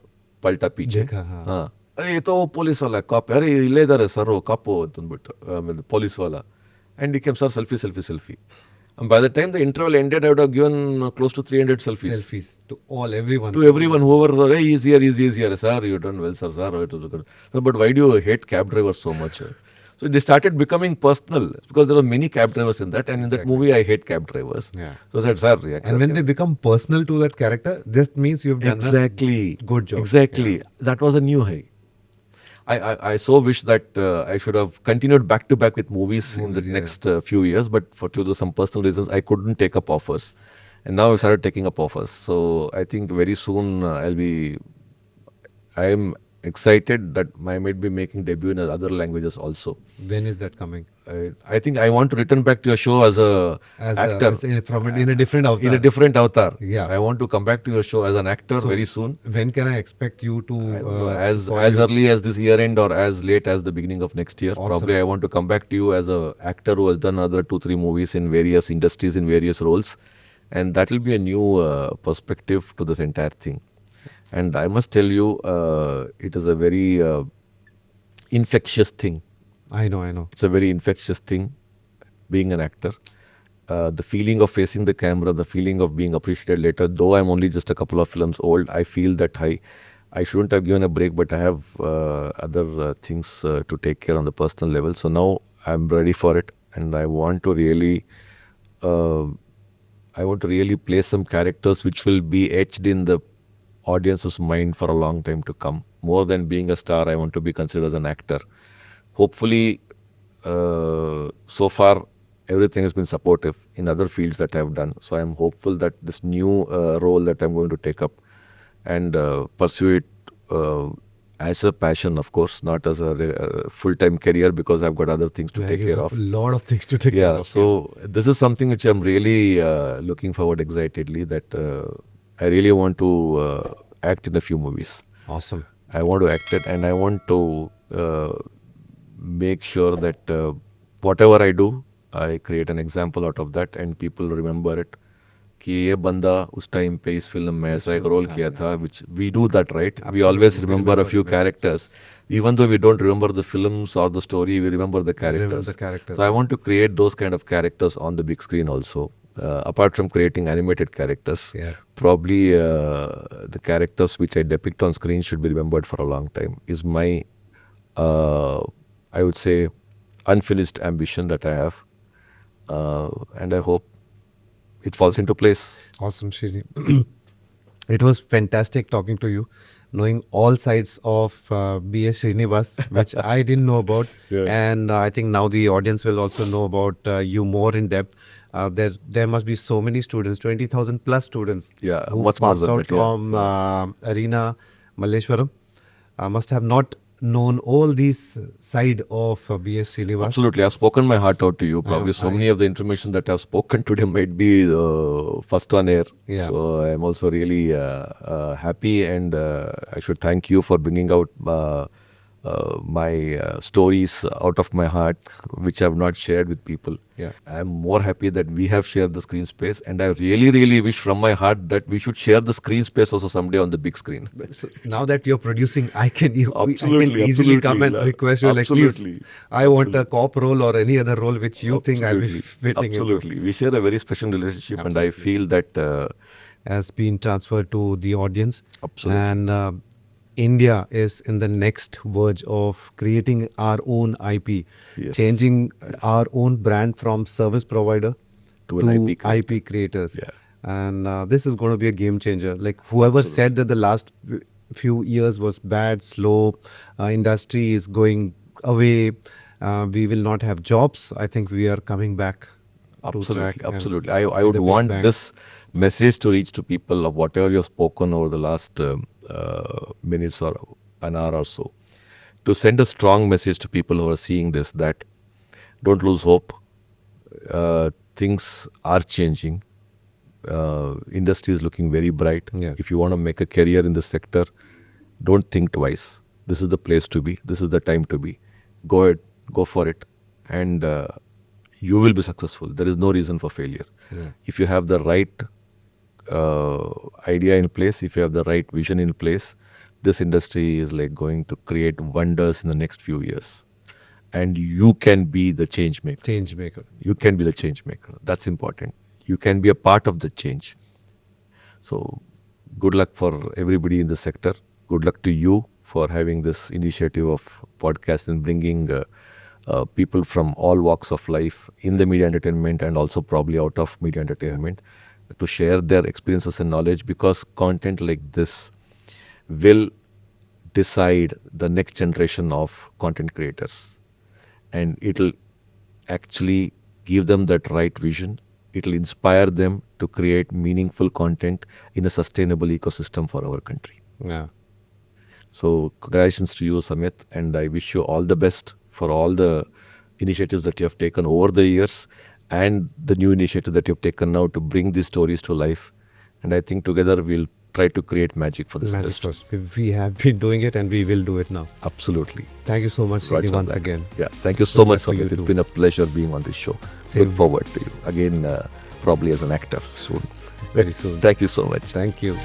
पलटा पीछे, हाँ, अरे ये तो पुलिस वाला कॉप, अरे इले इधर है सर वो कॉप वो पुलिस वाला, and he came, sir, selfie. And by the time the interval ended, I would have given close to 300 selfies. Selfies to everyone. To everyone, whoever, hey, he's here, sir, you done well, sir. But why do you hate cab drivers so much? So they started becoming personal because there were many cab drivers in that, and in that movie I hate cab drivers. Yeah. So I said, sir, accept. And when they become personal to that character, this means you've done a good job. Exactly. Yeah. That was a new high. I so wish that I should have continued back to back with movies in the next few years, but due to some personal reasons, I couldn't take up offers. And now I started taking up offers. So I think very soon I am excited that I might be making debut in other languages also. When is that coming? I think I want to return back to your show as a actor In a different avatar. in a different avatar. Yeah. I want to come back to your show as an actor So, very soon. When can I expect you to As for as you- early as this year end or as late as the beginning of next year. Awesome. Probably I want to come back to you as a actor who has done other 2-3 movies in various industries in various roles, and that will be a new perspective to this entire thing. And I must tell you, it is a very infectious thing. I know. It's a very infectious thing, being an actor. The feeling of facing the camera, the feeling of being appreciated later, though I'm only just a couple of films old, I feel that I shouldn't have given a break, but I have other things to take care on the personal level. So now I'm ready for it, and I want to really play some characters which will be etched in the audience's mind for a long time to come. More than being a star, I want to be considered as an actor. Hopefully, so far, everything has been supportive in other fields that I've done. So I'm hopeful that this new role that I'm going to take up and pursue it as a passion, of course, not as a full-time career, because I've got other things to take care of. A lot of things to take care Yeah, of. so this is something which I'm really looking forward excitedly, that I really want to act in a few movies. Awesome. I want to act it, and I want to make sure that whatever I do, I create an example out of that, and people remember it. कि ये बंदा उस time पे इस film में ऐसा एक role किया था, which we do that, right? We always remember a few characters, even though we don't remember the films or the story, we remember the characters. So I want to create those kind of characters on the big screen also. Apart from creating animated characters, probably the characters which I depict on screen should be remembered for a long time, is my, I would say, unfinished ambition that I have. And I hope it falls into place. Awesome, Shri. It was fantastic talking to you, knowing all sides of B.S. Srinivas, which I didn't know about. And I think now the audience will also know about you more in depth. There must be so many students, 20,000 plus students who much more passed than out that, from Arena Malleshwaram. Must have not known all these side of B.S. Srinivas. Absolutely. I've spoken my heart out to you. Probably so many of the information that I've spoken today might be first on air. So I'm also really happy, and I should thank you for bringing out my stories out of my heart, which I've not shared with people. I'm more happy that we have shared the screen space, and I really, really wish from my heart that we should share the screen space also someday on the big screen. So now that you're producing, I can easily come and request you, like, please, I want a cop role or any other role which you think I'll be fitting in. Absolutely. We share a very special relationship, and I feel that has been transferred to the audience. Absolutely. And India is in the next verge of creating our own IP, changing our own brand from service provider to an IP creators. And this is going to be a game changer. Like, whoever said that the last few years was bad, slow, industry is going away, we will not have jobs, I think we are coming back to track. Absolutely. I would want this message to reach to people of whatever you've spoken over the last minutes or an hour or so, to send a strong message to people who are seeing this, that don't lose hope. Things are changing. Industry is looking very bright. If you want to make a career in this sector, don't think twice. This is the place to be. This is the time to be. Go ahead, go for it, and you will be successful. There is no reason for failure. If you have the right idea in place, if you have the right vision in place, this industry is like going to create wonders in the next few years. And you can be the change maker. You can be the change maker. That's important. You can be a part of the change. So good luck for everybody in the sector. Good luck to you for having this initiative of podcast and bringing people from all walks of life in the media entertainment and also probably out of media entertainment to share their experiences and knowledge, because content like this will decide the next generation of content creators, and it'll actually give them that right vision. It'll inspire them to create meaningful content in a sustainable ecosystem for our country. So congratulations to you, Samit, and I wish you all the best for all the initiatives that you have taken over the years and the new initiative that you have taken now to bring these stories to life. And I think together we'll try to create magic for this Magic industry. first. We have been doing it and we will do it now. Absolutely. Thank you so much, Right Srini, on once that. again. Yeah, thank you so much, Good luck to you Samit. It's too. been a pleasure being on this show. Same. Look forward to you again, probably as an actor soon. Very soon. Thank you so much. Thank you.